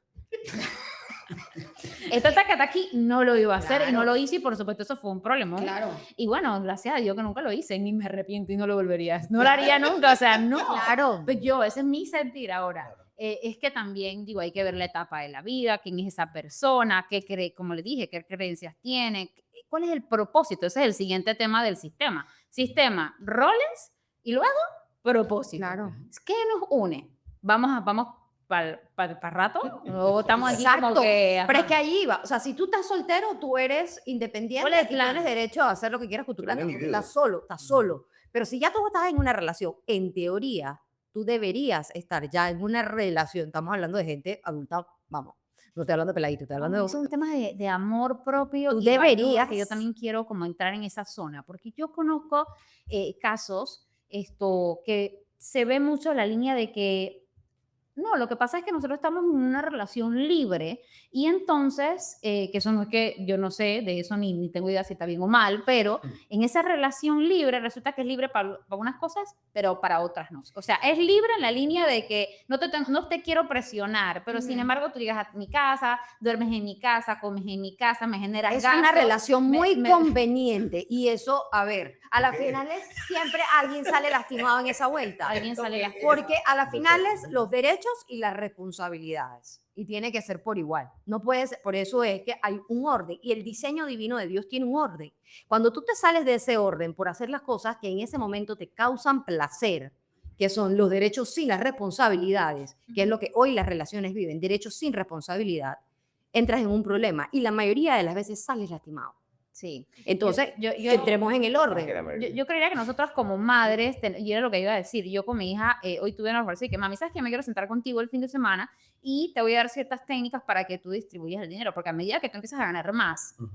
Esta aquí no lo iba a hacer y no lo hice y por supuesto eso fue un problema. Claro. Y bueno, gracias a Dios que nunca lo hice, ni me arrepiento y no lo volvería. No lo haría nunca, o sea, no. Claro. Pues ese es mi sentir ahora. Es que también, digo, hay que ver la etapa de la vida, quién es esa persona, qué cree, como le dije, qué creencias tiene, cuál es el propósito. Ese es el siguiente tema del sistema. Sistema, roles y luego propósito. Claro. ¿Qué nos une? Vamos para rato o estamos aquí Exacto. como que... Pero es ajá. que allí va. O sea, si tú estás soltero, tú eres independiente ¿Cuál es el y plan? tienes derecho a hacer lo que quieras con tu plata. Tienes Estás solo, estás solo. Pero si ya tú estás en una relación, en teoría, tú deberías estar ya en una relación. Estamos hablando de gente adulta, vamos. No estoy hablando de peladito, estoy hablando de Es un tema de amor propio. Tú y valor, deberías. que yo también quiero como entrar en esa zona, porque yo conozco casos que se ve mucho la línea de que No, lo que pasa es que nosotros estamos en una relación libre y entonces, que eso no es que yo no sé de eso ni tengo idea si está bien o mal, pero en esa relación libre resulta que es libre para unas cosas, pero para otras no. O sea, es libre en la línea de que no te quiero presionar, pero sin Ujú. embargo tú llegas a mi casa, duermes en mi casa, comes en mi casa, me generas Es gastos. una relación muy me- conveniente y eso, a ver, a las Ok. finales siempre alguien sale lastimado en esa vuelta. Alguien sale Ok. lastimado. Porque a las finales los derechos y las responsabilidades. Y tiene que ser por igual. No puede ser, por eso es que hay un orden. Y el diseño divino de Dios tiene un orden. Cuando tú te sales de ese orden por hacer las cosas que en ese momento te causan placer, que son los derechos sin las responsabilidades, que es lo que hoy las relaciones viven, derechos sin responsabilidad, entras en un problema. Y la mayoría de las veces sales lastimado. Sí. Entonces, yo, entremos en el Que la orden. mayoría. yo creería que nosotros como madres, y era lo que iba a decir, yo con mi hija, hoy tuve una conversación y que mami, ¿sabes que me quiero sentar contigo el fin de semana y te voy a dar ciertas técnicas para que tú distribuyas el dinero? Porque a medida que tú empiezas a ganar más, Ujú.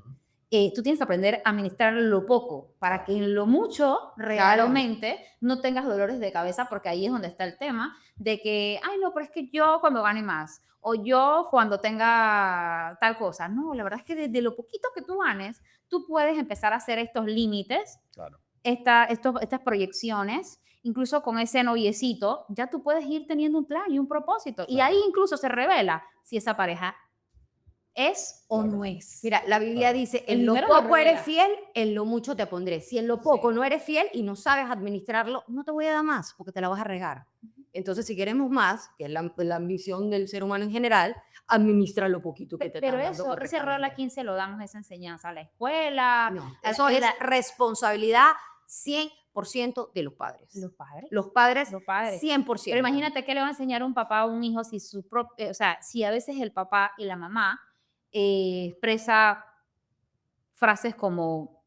tú tienes que aprender a administrar lo poco para que en lo mucho realmente no tengas dolores de cabeza, porque ahí es donde está el tema de que, ay, no, pero es que yo cuando gane más o yo cuando tenga tal cosa. No, la verdad es que desde lo poquito que tú ganes, tú puedes empezar a hacer estos límites, Claro. estas proyecciones. Incluso con ese noviecito, ya tú puedes ir teniendo un plan y un propósito. Y Claro. ahí incluso se revela si esa pareja es o Claro. no es. Mira, la Biblia Claro. dice, El en lo dinero lo poco eres revela. fiel, en lo mucho te pondré. Si en lo poco Sí. no eres fiel y no sabes administrarlo, no te voy a dar más porque te la vas a regar. Entonces, si queremos más, que es la ambición del ser humano en general, administra lo poquito que te Pero están dando ese rol a correctamente. quién se lo damos esa enseñanza, a la escuela, No, a eso es la- responsabilidad 100% de los padres. los padres. Los padres, Los padres. 100%. Pero imagínate qué le va a enseñar un papá a un hijo si o sea, si a veces el papá y la mamá expresa frases como,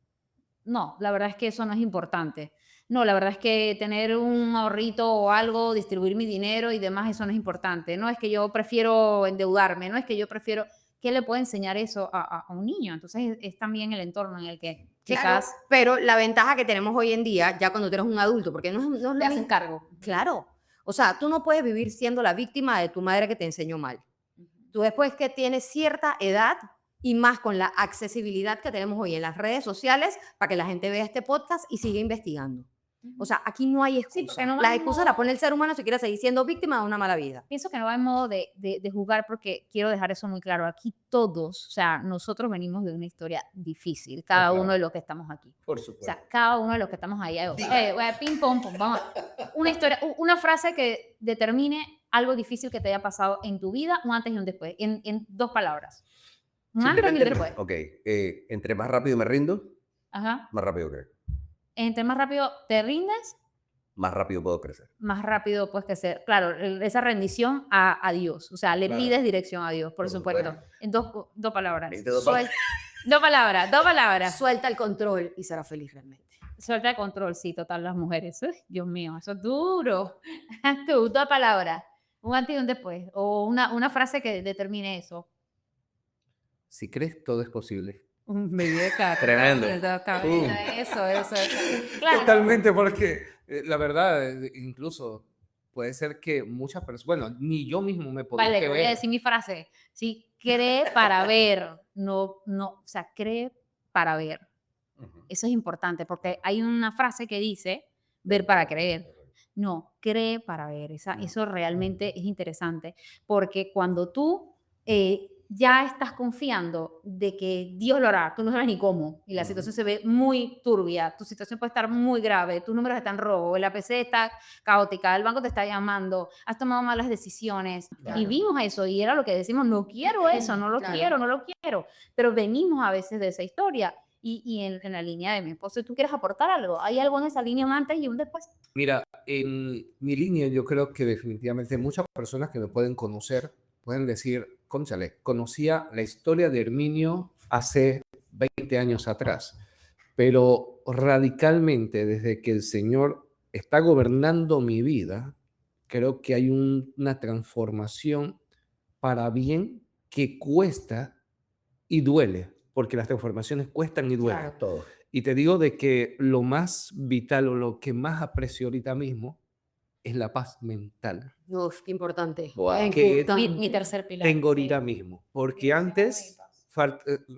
no, la verdad es que eso no es importante. No, la verdad es que tener un ahorrito o algo, distribuir mi dinero y demás, eso no es importante. No es que yo prefiero endeudarme, no es que yo prefiero. ¿Qué le puede enseñar eso a un niño? Entonces es también el entorno en el que Claro, quizás pero la ventaja que tenemos hoy en día, ya cuando tú eres un adulto, porque no es lo te hacen mismo. cargo. Claro. O sea, tú no puedes vivir siendo la víctima de tu madre que te enseñó mal. Tú después que tienes cierta edad y más con la accesibilidad que tenemos hoy en las redes sociales para que la gente vea este podcast y siga investigando. O sea, aquí no hay Sí, excusa. porque no va Las en excusas modo- las pone el ser humano si quiere seguir siendo víctima de una mala vida. Pienso que no va en modo de juzgar porque quiero dejar eso muy claro. Aquí todos, o sea, nosotros venimos de una historia difícil, cada claro. uno de los que estamos aquí. Por O supuesto. sea, cada uno de los que estamos ahí. Ping, pong, pum, vamos. Una historia, una frase que determine algo difícil que te haya pasado en tu vida, un antes y un después, en dos palabras. Un antes y un Simplemente, después. ok, entre más rápido me rindo, Ajá. más rápido crezco. Entre más rápido te rindes, Más rápido puedo crecer. más rápido puedes crecer. Claro, esa rendición a Dios. O sea, le Claro. pides dirección a Dios, por Por supuesto. supuesto. En dos palabras. Necesito dos Suel- Dos palabras, dos palabras. Suelta el control y será feliz realmente. Suelta el control, sí, total, las mujeres. Uy, Dios mío, eso es duro. Tú, dos palabras. Un antes y un después. O una frase que determine eso. Si crees, todo es posible. Tremendo. Eso. Claro. Totalmente, porque la verdad, incluso puede ser que muchas personas, bueno, ni yo mismo me podía Vale, voy a ver. decir mi frase. Sí, cree para ver. No, o sea, cree para ver. Ujú. Eso es importante porque hay una frase que dice ver para creer. No, cree para ver. Eso realmente es interesante porque cuando tú ya estás confiando de que Dios lo hará, tú no sabes ni cómo y la situación se ve muy turbia, tu situación puede estar muy grave, tus números están rojos, el APC está caótica, el banco te está llamando, has tomado malas decisiones Claro. y vimos eso y era lo que decimos, no quiero eso, no lo Claro. no lo quiero, pero venimos a veces de esa historia. Y en la línea de mi esposo, ¿tú quieres aportar algo? ¿Hay algo en esa línea un antes y un después? Mira, en mi línea yo creo que definitivamente muchas personas que me pueden conocer pueden decir, cónchale, conocía la historia de Herminio hace 20 años atrás, pero radicalmente desde que el Señor está gobernando mi vida, creo que hay una transformación para bien que cuesta y duele, porque las transformaciones cuestan y duelen. Claro. Todo. Y te digo de que lo más vital o lo que más aprecio ahorita mismo es la paz mental. Uf, qué importante. Wow. Qué Que importante. Mi tercer pilar. tengo sí. ahorita mismo. Porque antes,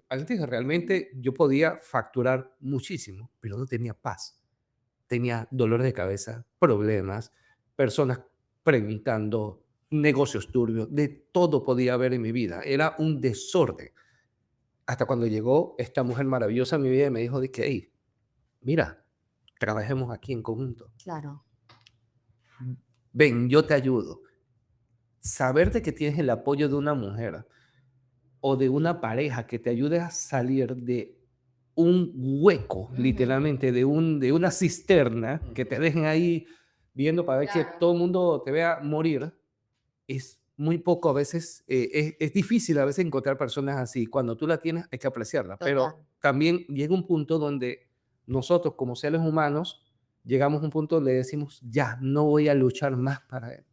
antes realmente yo podía facturar muchísimo, pero no tenía paz. Tenía dolor de cabeza, problemas, personas preguntando, negocios turbios, de todo podía haber en mi vida. Era un desorden. Hasta cuando llegó esta mujer maravillosa a mi vida y me dijo de que, hey, mira, trabajemos aquí en conjunto. Claro. Ven, yo te ayudo. Saber de que tienes el apoyo de una mujer o de una pareja que te ayude a salir de un hueco, literalmente, de una cisterna, que te dejen ahí viendo para ver que Claro. todo el mundo te vea morir, es muy poco a veces, es difícil a veces encontrar personas así. Cuando tú la tienes, hay que apreciarla, pero Total. también llega un punto donde nosotros como seres humanos llegamos a un punto donde decimos, ya, no voy a luchar más para él.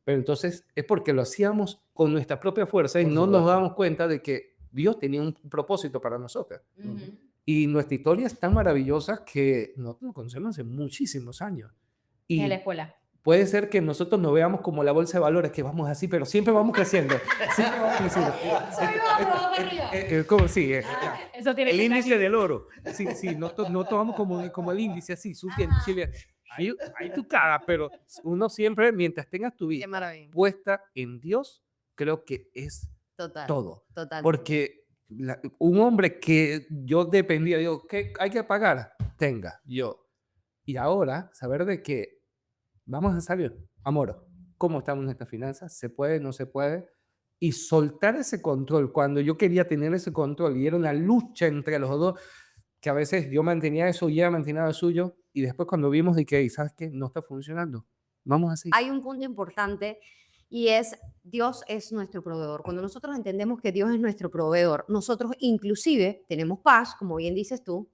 Pero entonces es porque lo hacíamos con nuestra propia fuerza y Por no nos supuesto. dábamos cuenta de que Dios tenía un propósito para nosotros. Ujú. Y nuestra historia es tan maravillosa que nosotros nos conocemos hace muchísimos años. En la Y escuela. puede ser que nosotros nos veamos como la bolsa de valores, que vamos así, pero siempre vamos creciendo. Siempre vamos creciendo. Como, sí, Eso tiene el que índice salir. del oro. Sí, sí, no, no tomamos como el índice así, subiendo. Ahí tu cara, pero uno siempre, mientras tengas tu Qué vida maravilla. puesta en Dios, creo que es Total. todo. Total. Porque un hombre que yo dependía, digo, ¿qué hay que pagar? Tenga, yo. Y ahora, saber de que vamos a salir, amor, ¿cómo estamos en nuestras finanzas? ¿Se puede? ¿No se puede? Y soltar ese control, cuando yo quería tener ese control y era una lucha entre los dos, que a veces yo mantenía eso y ella mantenía lo suyo, y después cuando vimos de que, ¿sabes qué? No está funcionando. Vamos así. Hay un punto importante y es Dios es nuestro proveedor. Cuando nosotros entendemos que Dios es nuestro proveedor, nosotros inclusive tenemos paz, como bien dices tú,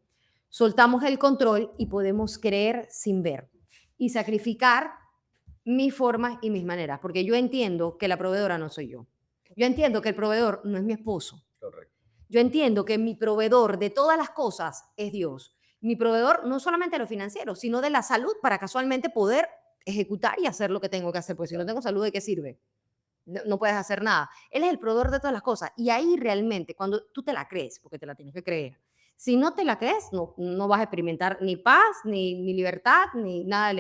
soltamos el control y podemos creer sin ver y sacrificar mis formas y mis maneras, porque yo entiendo que la proveedora no soy yo. Yo entiendo que el proveedor no es mi esposo. Correcto. Yo entiendo que mi proveedor de todas las cosas es Dios. Mi proveedor no solamente de lo financiero, sino de la salud para casualmente poder ejecutar y hacer lo que tengo que hacer. Porque si no tengo salud, ¿de qué sirve? No puedes hacer nada. Él es el proveedor de todas las cosas. Y ahí realmente, cuando tú te la crees, porque te la tienes que creer, si no te la crees, no vas a experimentar ni paz, ni libertad, ni nada.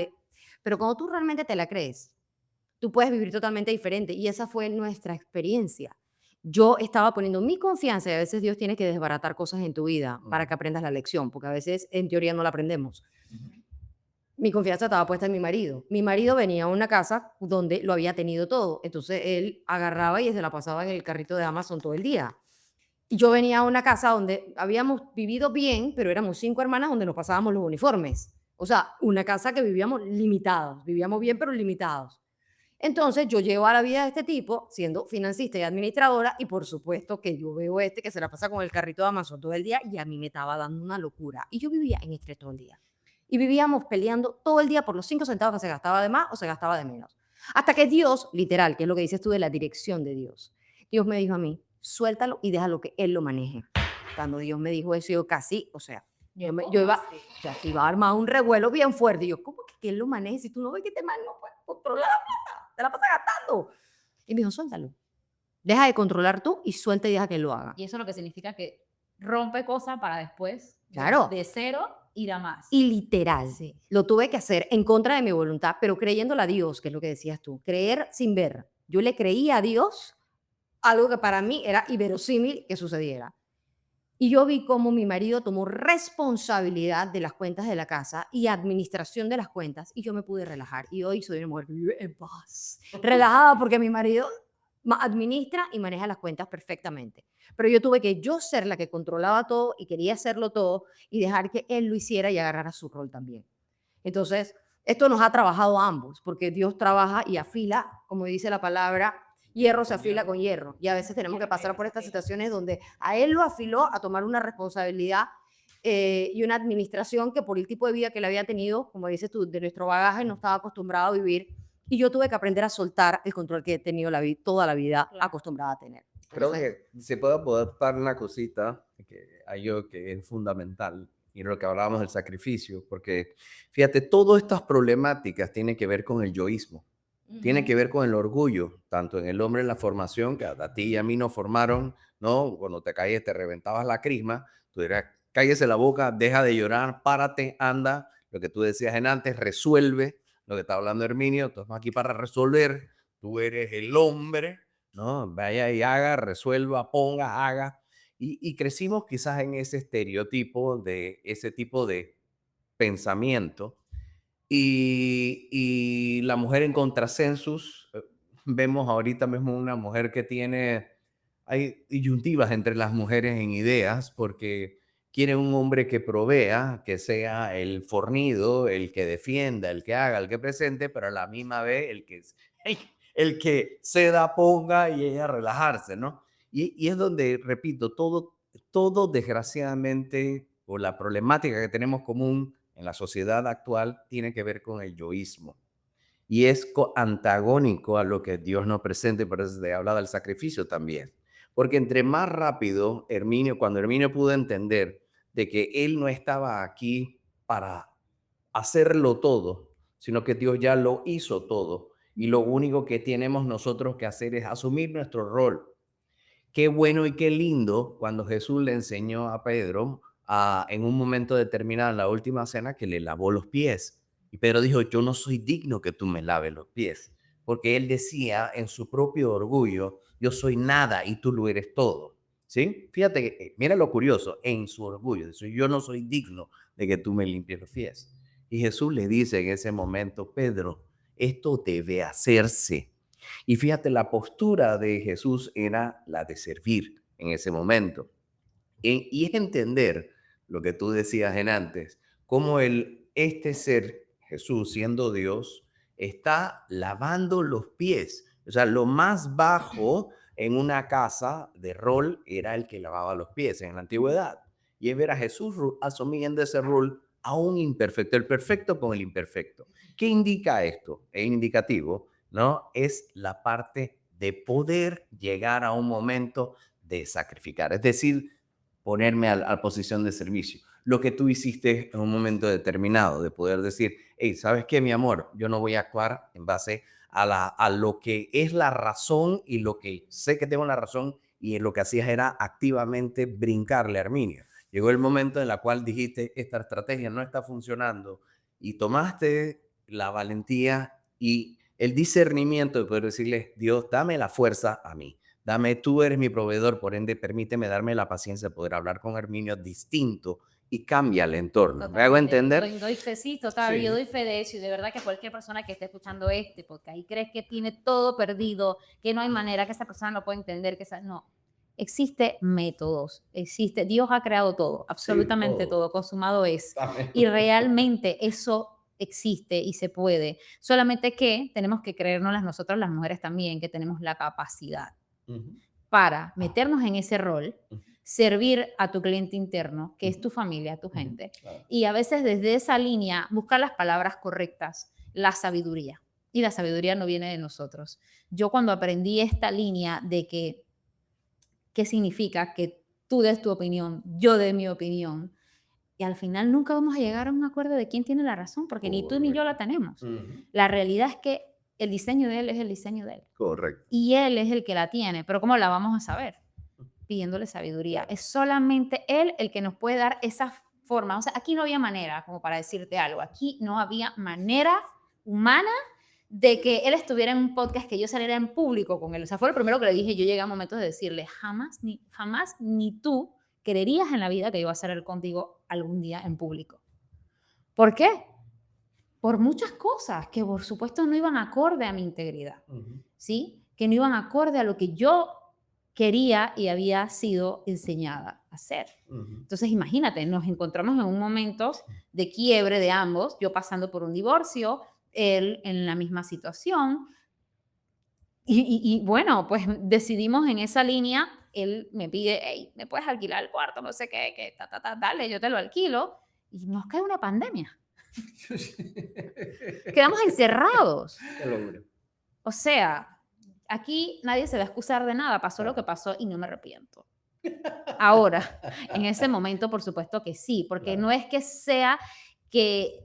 Pero cuando tú realmente te la crees, tú puedes vivir totalmente diferente. Y esa fue nuestra experiencia. Yo estaba poniendo mi confianza y a veces Dios tiene que desbaratar cosas en tu vida para que aprendas la lección, porque a veces en teoría no la aprendemos. Mi confianza estaba puesta en mi marido. Mi marido venía a una casa donde lo había tenido todo. Entonces él agarraba y se la pasaba en el carrito de Amazon todo el día. Y yo venía a una casa donde habíamos vivido bien, pero éramos 5 hermanas donde nos pasábamos los uniformes. O sea, una casa que vivíamos limitados. Vivíamos bien, pero limitados. Entonces yo llego a la vida de este tipo siendo financista y administradora y por supuesto que yo veo que se la pasa con el carrito de Amazon todo el día y a mí me estaba dando una locura. Y yo vivía en estrés todo el día. Y vivíamos peleando todo el día por los 5 centavos que se gastaba de más o se gastaba de menos. Hasta que Dios, literal, que es lo que dices tú de la dirección de Dios, Dios me dijo a mí, suéltalo y déjalo que Él lo maneje. Cuando Dios me dijo eso, yo casi, o sea, yo iba a armar un revuelo bien fuerte. Y yo, ¿cómo que Él lo maneje si tú no ves que este man no puede controlar la plata? Te la pasas gastando. Y me dijo, suéltalo. Deja de controlar tú y suelta y deja que Él lo haga. Y eso es lo que significa que rompe cosas para después, Claro. de cero, ir a más. Y literal, lo tuve que hacer en contra de mi voluntad, pero creyéndole a Dios, que es lo que decías tú. Creer sin ver. Yo le creía a Dios algo que para mí era inverosímil que sucediera. Y yo vi cómo mi marido tomó responsabilidad de las cuentas de la casa y administración de las cuentas y yo me pude relajar. Y hoy soy una mujer que vive en paz, relajada porque mi marido administra y maneja las cuentas perfectamente. Pero yo tuve que yo ser la que controlaba todo y quería hacerlo todo y dejar que él lo hiciera y agarrara su rol también. Entonces, esto nos ha trabajado a ambos, porque Dios trabaja y afila, como dice la palabra, hierro se afila con hierro. Y a veces tenemos que pasar por estas situaciones donde a él lo afiló a tomar una responsabilidad y una administración que por el tipo de vida que le había tenido, como dices tú, de nuestro bagaje, no estaba acostumbrado a vivir. Y yo tuve que aprender a soltar el control que he tenido toda la vida Claro. acostumbrada a tener. Creo Entonces, que se puede aportar una cosita que hay yo que es fundamental y lo que hablábamos del sacrificio, porque fíjate, todas estas problemáticas tienen que ver con el yoísmo, tiene que ver con el orgullo, tanto en el hombre en la formación, que a ti y a mí nos formaron, ¿no? Cuando te caías, te reventabas la crisma, tú dirás, cállese la boca, deja de llorar, párate, anda, lo que tú decías en antes, resuelve, lo que está hablando Herminio, estamos aquí para resolver, tú eres el hombre, ¿no? Vaya y haga, resuelva, ponga, haga. Y crecimos quizás en ese estereotipo de ese tipo de pensamiento. Y la mujer en contrasensus, vemos ahorita mismo una mujer que tiene, hay disyuntivas entre las mujeres en ideas, porque quiere un hombre que provea, que sea el fornido, el que defienda, el que haga, el que presente, pero a la misma vez el que ceda, ponga y ella relajarse, ¿no? Y es donde, repito, todo desgraciadamente, o la problemática que tenemos común en la sociedad actual, tiene que ver con el yoísmo. Y es antagónico a lo que Dios nos presenta, y por eso se habla del sacrificio también. Porque entre más rápido cuando Herminio pudo entender de que él no estaba aquí para hacerlo todo, sino que Dios ya lo hizo todo. Y lo único que tenemos nosotros que hacer es asumir nuestro rol. Qué bueno y qué lindo cuando Jesús le enseñó a Pedro en un momento determinado, en la última cena, que le lavó los pies. Y Pedro dijo, yo no soy digno que tú me laves los pies. Porque él decía en su propio orgullo, yo soy nada y tú lo eres todo. ¿Sí? Fíjate, mira lo curioso, en su orgullo, dice, yo no soy digno de que tú me limpies los pies. Y Jesús le dice en ese momento, Pedro, esto debe hacerse. Y fíjate, la postura de Jesús era la de servir en ese momento. Y es entender lo que tú decías en antes, cómo este ser, Jesús siendo Dios, está lavando los pies. O sea, lo más bajo en una casa de rol era el que lavaba los pies en la antigüedad. Y es ver a Jesús asumiendo ese rol a un imperfecto, el perfecto con el imperfecto. ¿Qué indica esto? Es indicativo, ¿no? Es la parte de poder llegar a un momento de sacrificar, es decir, ponerme a la posición de servicio. Lo que tú hiciste en un momento determinado, de poder decir, hey, ¿sabes qué, mi amor? Yo no voy a actuar en base a lo que es la razón y lo que sé que tengo la razón, y lo que hacías era activamente brincarle a Herminio. Llegó el momento en el cual dijiste, esta estrategia no está funcionando, y tomaste la valentía y el discernimiento de poder decirle, Dios, dame la fuerza a mí. Tú eres mi proveedor, por ende, permíteme darme la paciencia de poder hablar con Herminio distinto y cambia el entorno. ¿Me hago Totalmente. entender? Doy fe, sí, total, Sí. yo doy fe de eso, y de verdad que cualquier persona que esté escuchando este podcast y crees que tiene todo perdido, que no hay manera, que esa persona no puede entender, no. Existe métodos, Dios ha creado todo, absolutamente todo. todo, consumado es. Amén. Y realmente eso existe y se puede. Solamente que tenemos que creernos nosotros, las mujeres también, que tenemos la capacidad Ujú. para meternos en ese rol, Ujú. servir a tu cliente interno, que es tu familia, tu Ujú. gente, Claro. y a veces desde esa línea buscar las palabras correctas, la sabiduría. Y la sabiduría no viene de nosotros. Yo cuando aprendí esta línea de que, ¿qué significa? Que tú des tu opinión, yo dé mi opinión, y al final nunca vamos a llegar a un acuerdo de quién tiene la razón, porque ni tú ni yo la Correcto. tenemos. Ujú. La realidad es que el diseño de él es el diseño de él. Correcto. Y él es el que la tiene, pero ¿cómo la vamos a saber? Pidiéndole sabiduría. Es solamente él el que nos puede dar esa forma. O sea, aquí no había manera, como para decirte algo, aquí no había manera humana de que él estuviera en un podcast, que yo saliera en público con él. O sea, fue lo primero que le dije. Yo llegué a momentos de decirle, jamás ni tú creerías en la vida que iba a salir contigo algún día en público. ¿Por qué? Por muchas cosas que por supuesto no iban acorde a mi integridad, Ujú. ¿sí? Que no iban acorde a lo que yo quería y había sido enseñada a hacer. Ujú. Entonces, imagínate, nos encontramos en un momento de quiebre de ambos, yo pasando por un divorcio, él en la misma situación, y bueno, pues decidimos en esa línea, él me pide, hey, ¿me puedes alquilar el cuarto? No sé qué, dale, yo te lo alquilo, y nos cae una pandemia. Quedamos encerrados. Qué locura. O sea, aquí nadie se va a excusar de nada, pasó lo que Claro. pasó y no me arrepiento. Ahora, en ese momento, por supuesto que sí, porque Claro. no es que sea que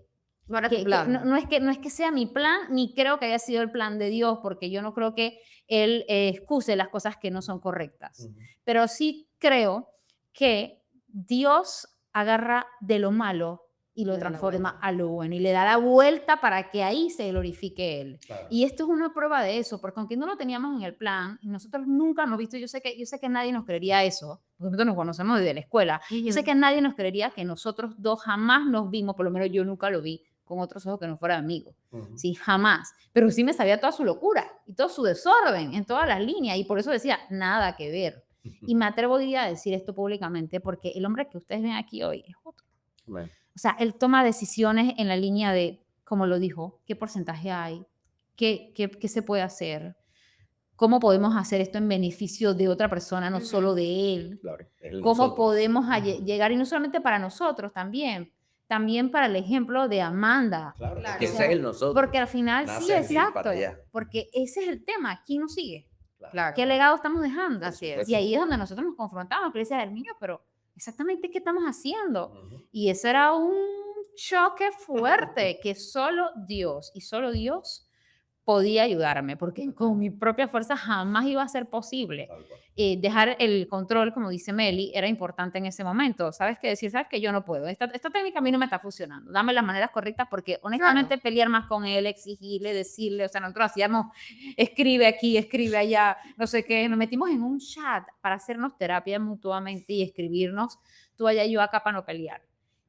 No era tu que plan. no es que sea mi plan, ni creo que haya sido el plan de Dios, porque yo no creo que Él excuse las cosas que no son correctas. Ujú. Pero sí creo que Dios agarra de lo malo y lo Le da la transforma vuelta. a lo bueno y le da la vuelta para que ahí se glorifique Él. Claro. Y esto es una prueba de eso, porque aunque no lo teníamos en el plan, y nosotros nunca hemos visto, yo sé que nadie nos creería eso, porque nosotros nos conocemos desde la escuela, yo sé que nadie nos creería que nosotros dos jamás nos vimos, por lo menos yo nunca lo vi con otros ojos que no fuera amigos, Ujú. sí, jamás, pero sí me sabía toda su locura y todo su desorden en todas las líneas, y por eso decía, nada que ver. Y me atrevo hoy día a decir esto públicamente, porque el hombre que ustedes ven aquí hoy es otro. Bueno, O sea, él toma decisiones en la línea de, como lo dijo, qué porcentaje hay, qué se puede hacer, cómo podemos hacer esto en beneficio de otra persona, no solo de él, claro, es el cómo nosotros. podemos Ujú. llegar, y no solamente para nosotros, también para el ejemplo de Amanda. Claro, Claro. porque O ese sea, es el nosotros. porque al final, sí, Nace aquí para exacto, allá. porque ese es el tema, ¿quién nos sigue? Claro. ¿Qué legado estamos dejando? Por Así es. supuesto. Y ahí es donde nosotros nos confrontamos, que decía, niño, pero exactamente qué estamos haciendo. Ujú. Y eso era un choque fuerte que solo Dios y solo Dios podía ayudarme, porque con mi propia fuerza jamás iba a ser posible. Tal cual. Dejar el control, como dice Meli, era importante en ese momento. ¿Sabes qué decir? ¿Sabes que yo no puedo? Esta técnica a mí no me está funcionando. Dame las maneras correctas, porque honestamente pelear más con él, exigirle, decirle, o sea, nosotros hacíamos, escribe aquí, escribe allá, no sé qué, nos metimos en un chat para hacernos terapia mutuamente y escribirnos tú allá y yo acá para no pelear.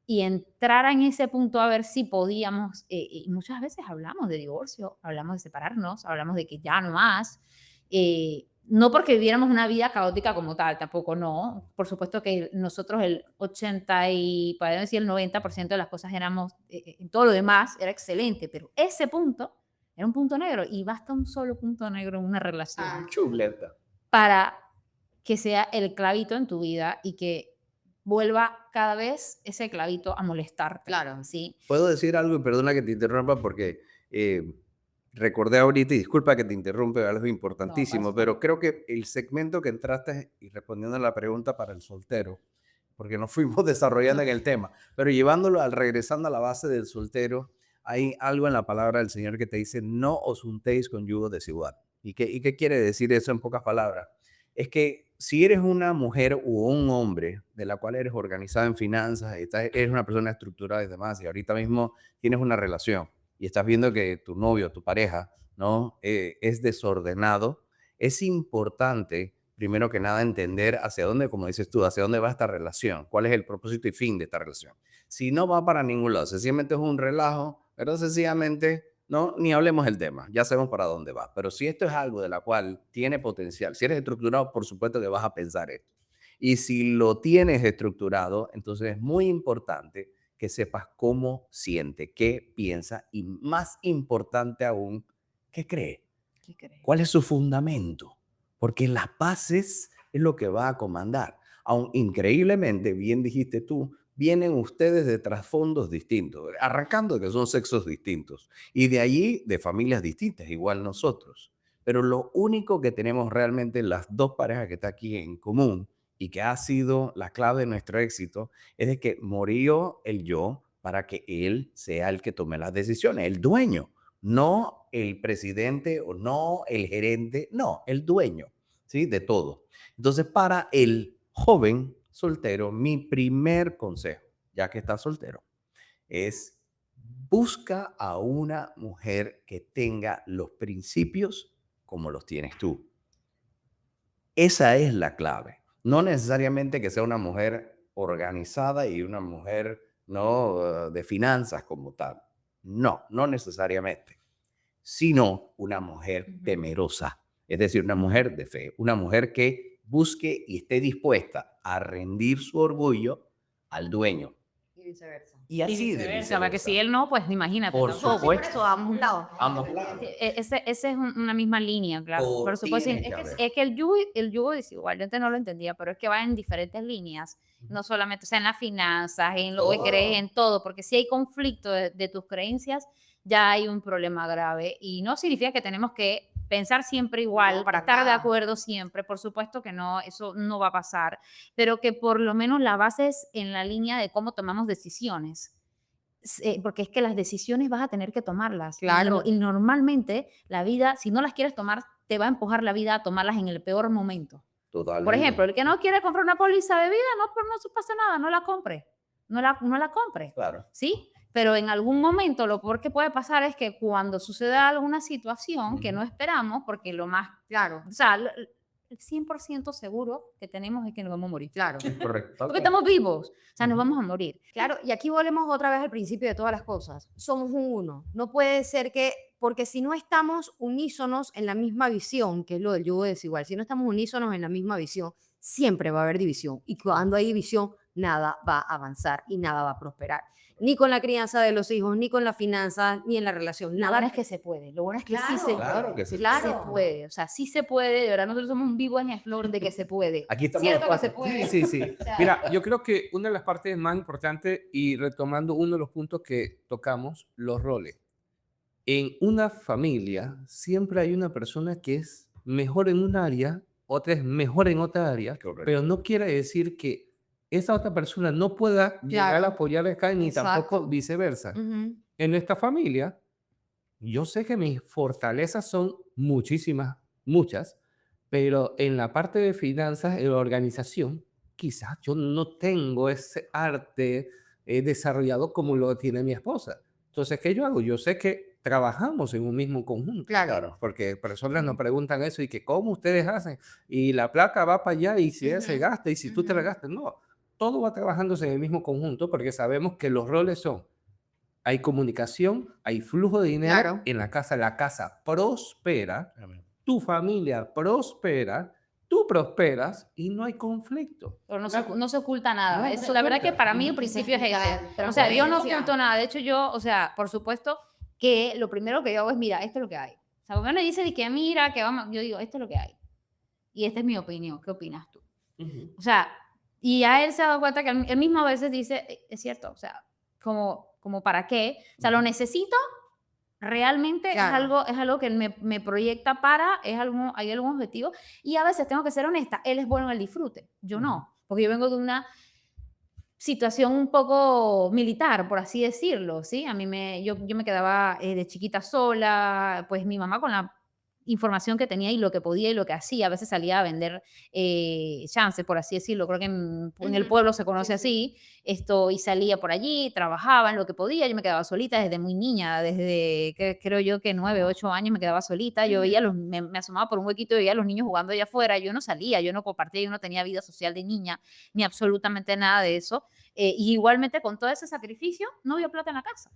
Y entrar en ese punto a ver si podíamos, y muchas veces hablamos de divorcio, hablamos de separarnos, hablamos de que ya no más, no porque viviéramos una vida caótica como tal, tampoco no, por supuesto que nosotros el 80 y, podemos decir el 90% de las cosas éramos, en todo lo demás era excelente, pero ese punto era un punto negro, y basta un solo punto negro en una relación Ah, Chuleta. para que sea el clavito en tu vida y que vuelva cada vez ese clavito a molestarte. Claro. ¿Sí? Puedo decir algo y perdona que te interrumpa porque recordé ahorita, y disculpa que te interrumpe, algo importantísimo, pasa pero creo que el segmento que entraste y respondiendo a la pregunta para el soltero, porque nos fuimos desarrollando en el tema, pero llevándolo al regresando a la base del soltero, hay algo en la palabra del Señor que te dice, no os juntéis con yugo desigual. Y qué quiere decir eso en pocas palabras? Es que si eres una mujer o un hombre de la cual eres organizada en finanzas, eres una persona estructurada y demás, y ahorita mismo tienes una relación y estás viendo que tu novio, tu pareja, ¿no? Es desordenado, es importante, primero que nada, entender hacia dónde, como dices tú, hacia dónde va esta relación, cuál es el propósito y fin de esta relación. Si no va para ningún lado, sencillamente es un relajo, pero sencillamente no, ni hablemos del tema, ya sabemos para dónde va. Pero si esto es algo de la cual tiene potencial, si eres estructurado, por supuesto que vas a pensar esto. Y si lo tienes estructurado, entonces es muy importante que sepas cómo siente, qué piensa y más importante aún, qué cree. ¿Qué crees? ¿Cuál es su fundamento? Porque las bases es lo que va a comandar. Aún increíblemente, bien dijiste tú, vienen ustedes de trasfondos distintos, arrancando de que son sexos distintos y de allí de familias distintas, igual nosotros. Pero lo único que tenemos realmente las dos parejas que está aquí en común y que ha sido la clave de nuestro éxito es de que murió el yo para que él sea el que tome las decisiones, el dueño, no el presidente o no el gerente, no, el dueño, ¿sí? De todo. Entonces, para el joven soltero, mi primer consejo, ya que está soltero, es busca a una mujer que tenga los principios como los tienes tú. Esa es la clave. No necesariamente que sea una mujer organizada y una mujer no de finanzas como tal. No, no necesariamente, sino una mujer Ujú. temerosa, es decir, una mujer de fe, una mujer que busque y esté dispuesta a rendir su orgullo al dueño. Y viceversa. Y Y así de viceversa, porque si viceversa. él no, pues imagínate. Por tampoco. Sí, por supuesto. eso, a ambos lados. Ambos lados. Ese es una misma línea, claro. Por supuesto, Tiene es que que, haber. es que el yugo desigual, yo antes no lo entendía, pero es que va en diferentes líneas, no solamente, o sea, en las finanzas, en lo que Todo. crees, en todo, porque si hay conflicto de tus creencias, ya hay un problema grave, y no significa que tenemos que pensar siempre igual, No, para estar de nada. acuerdo siempre, por supuesto que no, eso no va a pasar, pero que por lo menos la base es en la línea de cómo tomamos decisiones. Porque es que las decisiones vas a tener que tomarlas. Claro. Y normalmente la vida, si no las quieres tomar, te va a empujar la vida a tomarlas en el peor momento. Totalmente. Por ejemplo, el que no quiere comprar una póliza de vida, no, pues no pasa nada, no la compre. No la compre. Claro. ¿Sí? Pero en algún momento lo peor que puede pasar es que cuando suceda alguna situación que no esperamos, porque lo más, Claro, o sea, el 100% seguro que tenemos es que nos vamos a morir. claro. Correcto. Porque estamos vivos, o sea, nos vamos a morir. Claro, y aquí volvemos otra vez al principio de todas las cosas. Somos un uno. No puede ser que, porque si no estamos unísonos en la misma visión, que es lo del yugo desigual, si no estamos unísonos en la misma visión, siempre va a haber división. Y cuando hay división, nada va a avanzar y nada va a prosperar. Ni con la crianza de los hijos, ni con las finanzas, ni en la relación. Lo Nada bueno es que se puede, lo bueno es que sí se Claro puede. que sí. Se puede, o sea, sí se puede, de verdad nosotros somos un vivo en flor de que se puede. Aquí estamos Cierto los que se cuatro. puede. Sí, sí, sí. O sea, Mira, yo creo que una de las partes más importantes, y retomando uno de los puntos que tocamos, los roles. En una familia siempre hay una persona que es mejor en un área, otra es mejor en otra área, Correcto. pero no quiere decir que esa otra persona no pueda llegar Claro. a apoyar acá ni Exacto. tampoco viceversa. Ujú. En esta familia, yo sé que mis fortalezas son muchísimas, muchas, pero en la parte de finanzas, en la organización, quizás yo no tengo ese arte desarrollado como lo tiene mi esposa. Entonces, ¿qué yo hago? Yo sé que trabajamos en un mismo conjunto. Claro. Porque personas nos preguntan eso y que cómo ustedes hacen. Y la plata va para allá y si ella se Ujú, gasta y si tú te la ujú. gastas. No, todo va trabajándose en el mismo conjunto porque sabemos que los roles son hay comunicación, hay flujo de dinero Claro. en la casa prospera, Amén. tu familia prospera, tú prosperas y no hay conflicto. pero no se oculta nada. No, Eso, se la verdad oculta. que para mí el principio es ese. O sea, yo no oculto nada. De hecho, yo, o sea, por supuesto que lo primero que yo hago es, mira, esto es lo que hay. O sea, cuando me dice de que mira, que vamos, yo digo, esto es lo que hay. Y esta es mi opinión. ¿Qué opinas tú? O sea, y ya él se ha dado cuenta que él mismo a veces dice, es cierto, o sea, como para qué. O sea, lo necesito, realmente Claro. es algo que me proyecta hay algún objetivo. Y a veces tengo que ser honesta, él es bueno en el disfrute, yo no. Porque yo vengo de una situación un poco militar, por así decirlo, ¿sí? Yo me quedaba de chiquita sola, pues mi mamá con la información que tenía y lo que podía y lo que hacía, a veces salía a vender chances, por así decirlo, creo que en el Ujú. pueblo se conoce Sí, así, y salía por allí, trabajaba en lo que podía, yo me quedaba solita desde muy niña, desde que creo yo que 9, 8 años me quedaba solita, yo veía me asomaba por un huequito y veía a los niños jugando allá afuera, yo no salía, yo no compartía, yo no tenía vida social de niña, ni absolutamente nada de eso. Y igualmente con todo ese sacrificio no había plata en la casa.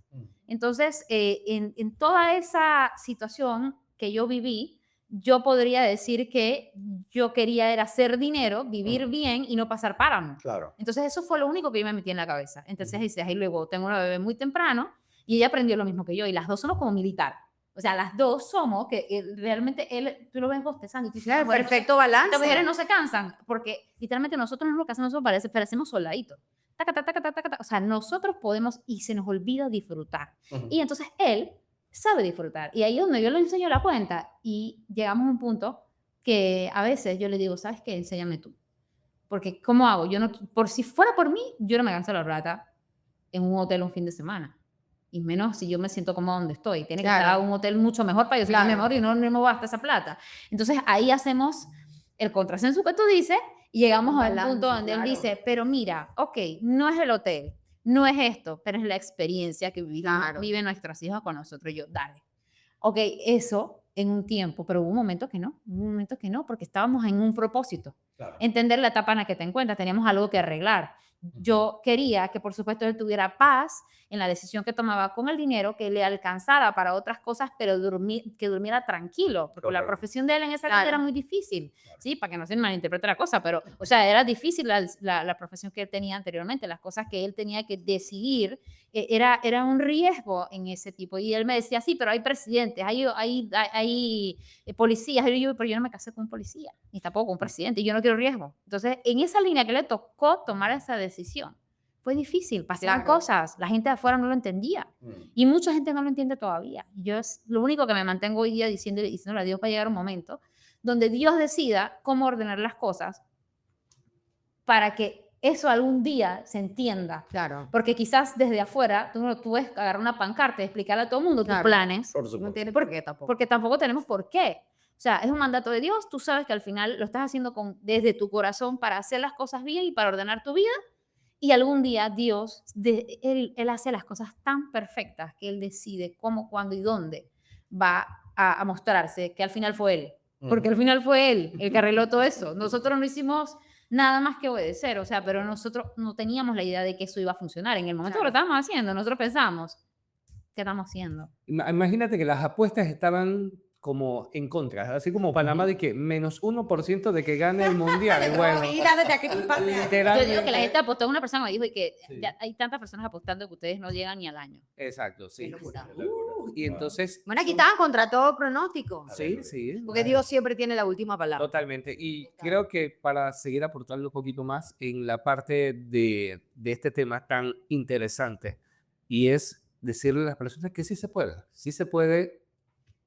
Entonces, en toda esa situación que yo viví, yo podría decir que yo quería era hacer dinero, vivir bien y no pasar páramo. Claro. Entonces, eso fue lo único que yo me metí en la cabeza. Entonces, dices, ahí luego tengo una bebé muy temprano y ella aprendió lo mismo que yo y las dos somos como militar. O sea, las dos somos que realmente tú lo ves bostezando y tú dices, Claro, bueno, perfecto balance. estas mujeres no se cansan porque literalmente nosotros no lo que hacemos es parecemos soldaditos. Taca, taca, taca, taca, taca. O sea, nosotros podemos y se nos olvida disfrutar. Y entonces él sabe disfrutar. Y ahí es donde yo le enseño la cuenta y llegamos a un punto que a veces yo le digo, ¿sabes qué? Enséñame tú. Porque ¿cómo hago? Yo no, por si fuera por mí, yo no me gasto la plata en un hotel un fin de semana. Y menos si yo me siento cómoda donde estoy. Tiene que Claro. estar un hotel mucho mejor para yo sentirme Claro. mejor y no me gasta esa plata. Entonces ahí hacemos el contrasenso que tú dices y llegamos Un a un balance, punto donde él claro. dice, pero mira, ok, no es el hotel, no es esto, pero es la experiencia que Claro. viven nuestros hijos con nosotros. Y yo, dale. Ok, eso en un tiempo, pero hubo un momento que no, porque estábamos en un propósito. Claro. Entender la etapa en la que te encuentras, teníamos algo que arreglar. Yo quería que, por supuesto, él tuviera paz en la decisión que tomaba con el dinero, que le alcanzara para otras cosas, pero que durmiera tranquilo, porque la Correcto. profesión de él en esa Claro. vida era muy difícil, ¿sí? Para que no se malinterprete la cosa, pero, o sea, era difícil la profesión que él tenía anteriormente, las cosas que él tenía que decidir, era un riesgo en ese tipo. Y él me decía, sí, pero hay presidentes, hay policías, pero yo no me casé con un policía, ni tampoco con un presidente, y yo no quiero riesgo. Entonces, en esa línea que le tocó tomar esa decisión, fue difícil, pasaron Claro. cosas, la gente de afuera no lo entendía. Mm. Y mucha gente no lo entiende todavía. Yo es lo único que me mantengo hoy día diciéndole a Dios va a llegar un momento donde Dios decida cómo ordenar las cosas para que eso algún día se entienda. Claro. Porque quizás desde afuera tú no tú puedes agarrar una pancarta y explicarle a todo el mundo tus Claro. planes, Por No supuesto. tiene por qué tampoco. porque tampoco tenemos por qué. O sea, es un mandato de Dios, tú sabes que al final lo estás haciendo desde tu corazón para hacer las cosas bien y para ordenar tu vida. Y algún día Dios, él hace las cosas tan perfectas que Él decide cómo, cuándo y dónde va a mostrarse, que al final fue Él. Porque al final fue Él el que arregló todo eso. Nosotros no hicimos nada más que obedecer, o sea, pero nosotros no teníamos la idea de que eso iba a funcionar. En el momento que lo estábamos haciendo, nosotros pensamos, ¿qué estamos haciendo? Imagínate que las apuestas estaban como en contra, así como Panamá de que menos 1% de que gane el mundial. Bueno, Mira, desde aquí tú pasas. Yo digo literalmente. que la gente apostó, una persona me dijo y que Sí. ya hay tantas personas apostando que ustedes no llegan ni al año. Exacto, sí. Qué locura. Y entonces, Bueno, aquí estaban contra todo pronóstico. sí, sí. Porque Dios siempre tiene la última palabra. Totalmente. Y creo que para seguir aportando un poquito más en la parte de este tema tan interesante, y es decirle a las personas que sí se puede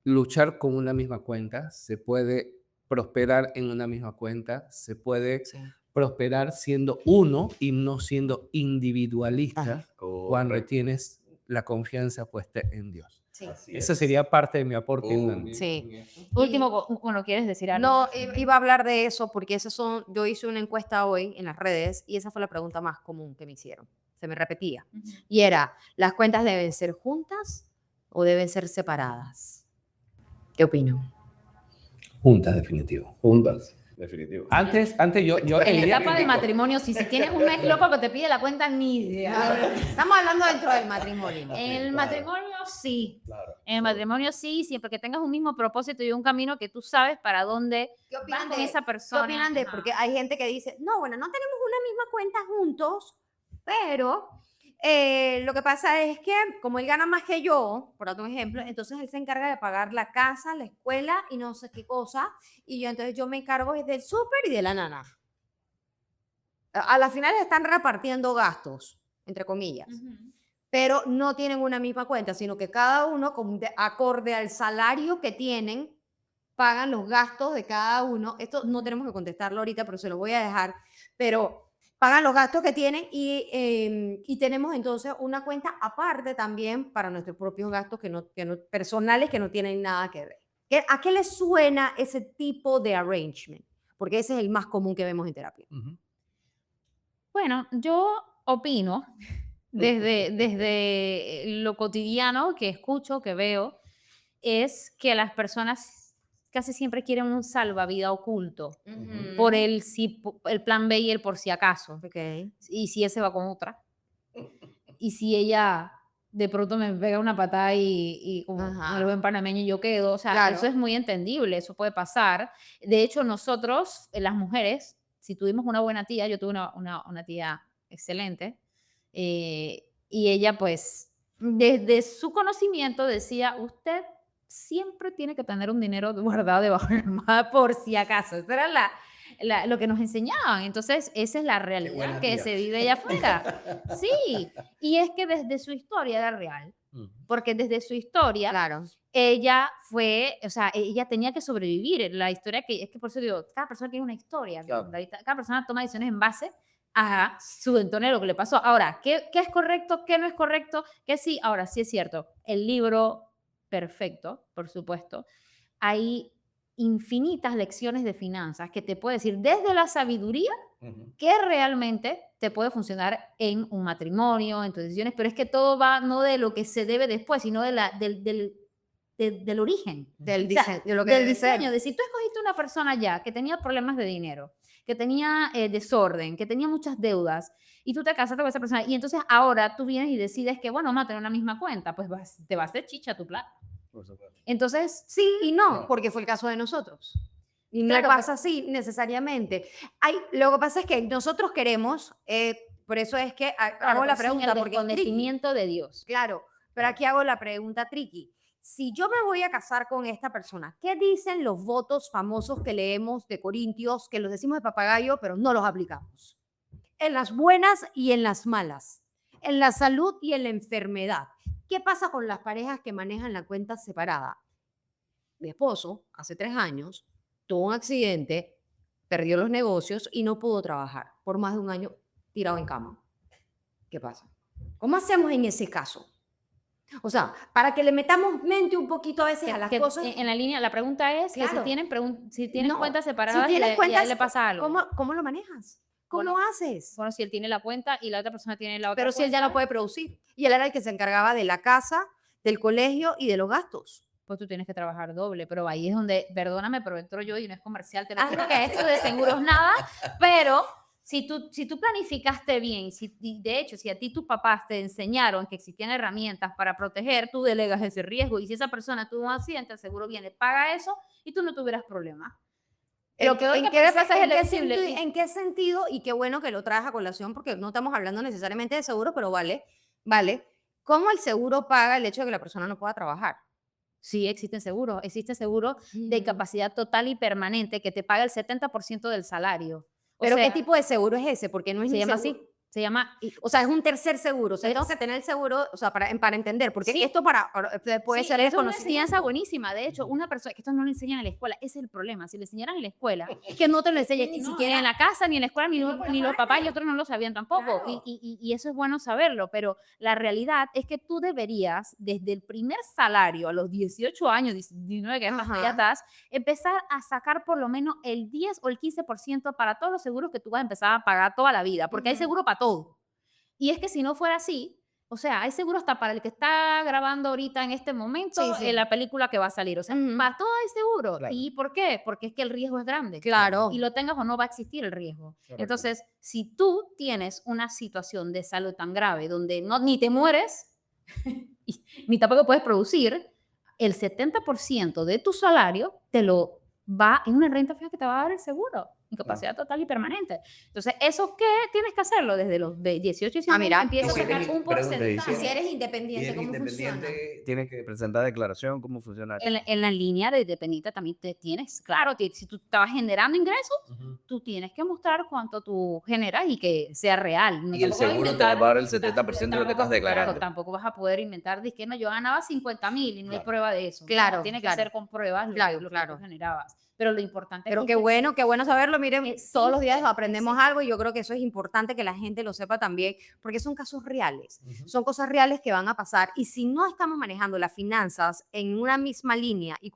luchar con una misma cuenta, se puede prosperar en una misma cuenta, se puede prosperar siendo uno y no siendo individualista cuando Correcto. tienes la confianza puesta en Dios. Sí. Así Esa es. sería parte de mi aporte. Sí. en esto. Último, bueno, ¿quieres decir algo? No, iba a hablar de eso porque yo hice una encuesta hoy en las redes y esa fue la pregunta más común que me hicieron. Se me repetía. Ujú. Y era, ¿las cuentas deben ser juntas o deben ser separadas? ¿Qué opino? Juntas, definitivo. Juntas. Definitivo. Antes yo En el la día etapa que- de matrimonio, si tienes un ex loco que te pide la cuenta, ni idea. Estamos hablando dentro del matrimonio. En el claro. matrimonio, sí. Claro. En el matrimonio, sí, siempre que tengas un mismo propósito y un camino que tú sabes para dónde ¿Qué vas con esa persona. ¿Qué opinan de? Ajá. Porque hay gente que dice, no, bueno, no tenemos una misma cuenta juntos, pero lo que pasa es que como él gana más que yo, por otro ejemplo, entonces él se encarga de pagar la casa, la escuela y no sé qué cosa, y entonces yo me encargo del súper y de la nana. A la final están repartiendo gastos, entre comillas, Ujú. pero no tienen una misma cuenta, sino que cada uno, acorde al salario que tienen, pagan los gastos de cada uno. Esto no tenemos que contestarlo ahorita, pero se lo voy a dejar. Pero pagan los gastos que tienen y tenemos entonces una cuenta aparte también para nuestros propios gastos personales que no tienen nada que ver. ¿A qué les suena ese tipo de arrangement? Porque ese es el más común que vemos en terapia. Ujú. Bueno, yo opino desde lo cotidiano que escucho, que veo, es que las personas casi siempre quieren un salvavidas oculto por el plan B y el por si acaso. Ok. Y si ese va con otra. Y si ella de pronto me pega una patada y como Ajá. el buen panameño yo quedo. O sea, Claro. eso es muy entendible, eso puede pasar. De hecho, nosotros, las mujeres, si tuvimos una buena tía, yo tuve una tía excelente, y ella pues desde su conocimiento decía, usted siempre tiene que tener un dinero guardado debajo de la almohada por si acaso. Eso era lo que nos enseñaban. Entonces, esa es la realidad buena que tía. se vive allá afuera. Sí, y es que desde su historia era real, Ujú. porque desde su historia Claro. ella fue, o sea, ella tenía que sobrevivir. La historia es que por eso digo, cada persona tiene una historia. Claro. Cada persona toma decisiones en base a su entorno, lo que le pasó. Ahora, ¿qué es correcto? ¿Qué no es correcto? ¿Qué sí? Ahora, sí es cierto. El libro, perfecto, por supuesto. Hay infinitas lecciones de finanzas que te puede decir desde la sabiduría Ujú. que realmente te puede funcionar en un matrimonio, en tus decisiones, pero es que todo va no de lo que se debe después, sino del origen. Del O sea, diseño. De lo que del debe ser. diseño, de si tú escogiste una persona ya que tenía problemas de dinero, que tenía desorden, que tenía muchas deudas, y tú te casaste con esa persona, y entonces ahora tú vienes y decides que, bueno, vamos a tener una misma cuenta, pues te va a hacer chicha tu plata. Por supuesto. Entonces, Sí y no, No. porque fue el caso de nosotros. Y no Claro, pasa así necesariamente. Lo que pasa es que nosotros queremos, por eso es que hago la pregunta, porque es tricky. conocimiento de Dios. Claro, pero aquí hago la pregunta tricky. Si yo me voy a casar con esta persona, ¿qué dicen los votos famosos que leemos de Corintios, que los decimos de papagayo, pero no los aplicamos? en las buenas y en las malas, en la salud y en la enfermedad. ¿Qué pasa con las parejas que manejan la cuenta separada? Mi esposo, hace 3 años, tuvo un accidente, perdió los negocios y no pudo trabajar por más de un año tirado en cama. ¿Qué pasa? ¿Cómo hacemos en ese caso? O sea, para que le metamos mente un poquito a veces a las cosas. En la línea, la pregunta es que Claro. si tienen No, cuentas si separadas tienes y a cuentas, él le pasa algo. ¿cómo lo manejas? ¿Cómo Bueno, haces? Bueno, si él tiene la cuenta y la otra persona tiene la otra Pero si él ya no cuenta, puede producir. Y él era el que se encargaba de la casa, del colegio y de los gastos. pues tú tienes que trabajar doble. Pero ahí es donde, perdóname, pero entro yo y no es comercial, te lo Ah, juro que esto de seguros nada, pero si tú planificaste bien, y de hecho, si a ti tus papás te enseñaron que existían herramientas para proteger, tú delegas ese riesgo. Y si esa persona tuvo un accidente, el seguro viene, paga eso y tú no tuvieras problemas. Lo que hoy que pasa es el flexible. ¿En qué sentido? Y qué bueno que lo traes a colación, porque no estamos hablando necesariamente de seguro, pero vale. ¿Cómo el seguro paga el hecho de que la persona no pueda trabajar? Sí, existen seguros. Existe seguro de incapacidad total y permanente que te paga el 70% del salario. O ¿Pero sea, qué tipo de seguro es ese? Porque no es se ni llama seguro. así. Se llama. O sea, es un tercer seguro. O sea, Es- tengo que tener el seguro, o sea, para entender, porque Sí. esto puede Sí, ser eso es una desconocimiento. enseñanza buenísima. De hecho, una persona que esto no lo enseñan en la escuela, ese es el problema. Si le enseñaran en la escuela, Es que no te lo enseñan ni no, siquiera en la casa, ni en la escuela, ni los papás y otros no lo sabían tampoco. Claro. Y eso es bueno saberlo, pero la realidad es que tú deberías, desde el primer salario a los 18 años, 19 que Ajá. ya estás, empezar a sacar por lo menos el 10 o el 15% para todos los seguros que tú vas a empezar a pagar toda la vida, porque hay Ujú. seguro para todo. Y es que si no fuera así, o sea, hay seguro hasta para el que está grabando ahorita en este momento Sí, sí. la película que va a salir. O sea, Ujú. para todo hay seguro. Claro. ¿Y por qué? Porque es que el riesgo es grande. Claro. Y lo tengas o no va a existir el riesgo. Correcto. Entonces, si tú tienes una situación de salud tan grave donde ni te mueres, ni tampoco puedes producir, el 70% de tu salario te lo va en una renta fija que te va a dar el seguro. Incapacidad total y permanente. Entonces, ¿eso qué tienes que hacerlo? Desde los 18 y 19 mira, empiezas a si eres- sacar un perdón, te porcentaje. decía, Si eres independiente, eres ¿cómo funciona? independiente, Tienes que presentar declaración, ¿cómo funciona? En la línea de dependiente también te tienes, claro, si tú estabas generando ingresos, Ujú. tú tienes que mostrar cuánto tú generas y que sea real. No Y el tampoco vas a seguro te va a inventar- pagar el 70% de lo que estás Claro, declarando. tampoco vas a poder inventar, que no, yo ganaba 50,000 y no hay Claro. prueba de eso. No, Claro, tiene que claro. ser con pruebas Claro, lo que claro. tú generabas. Pero lo importante Pero es qué bueno saberlo. Miren, todos los días existe, aprendemos algo y yo creo que eso es importante que la gente lo sepa también, porque son casos reales, Ujú. son cosas reales que van a pasar. Y si no estamos manejando las finanzas en una misma línea y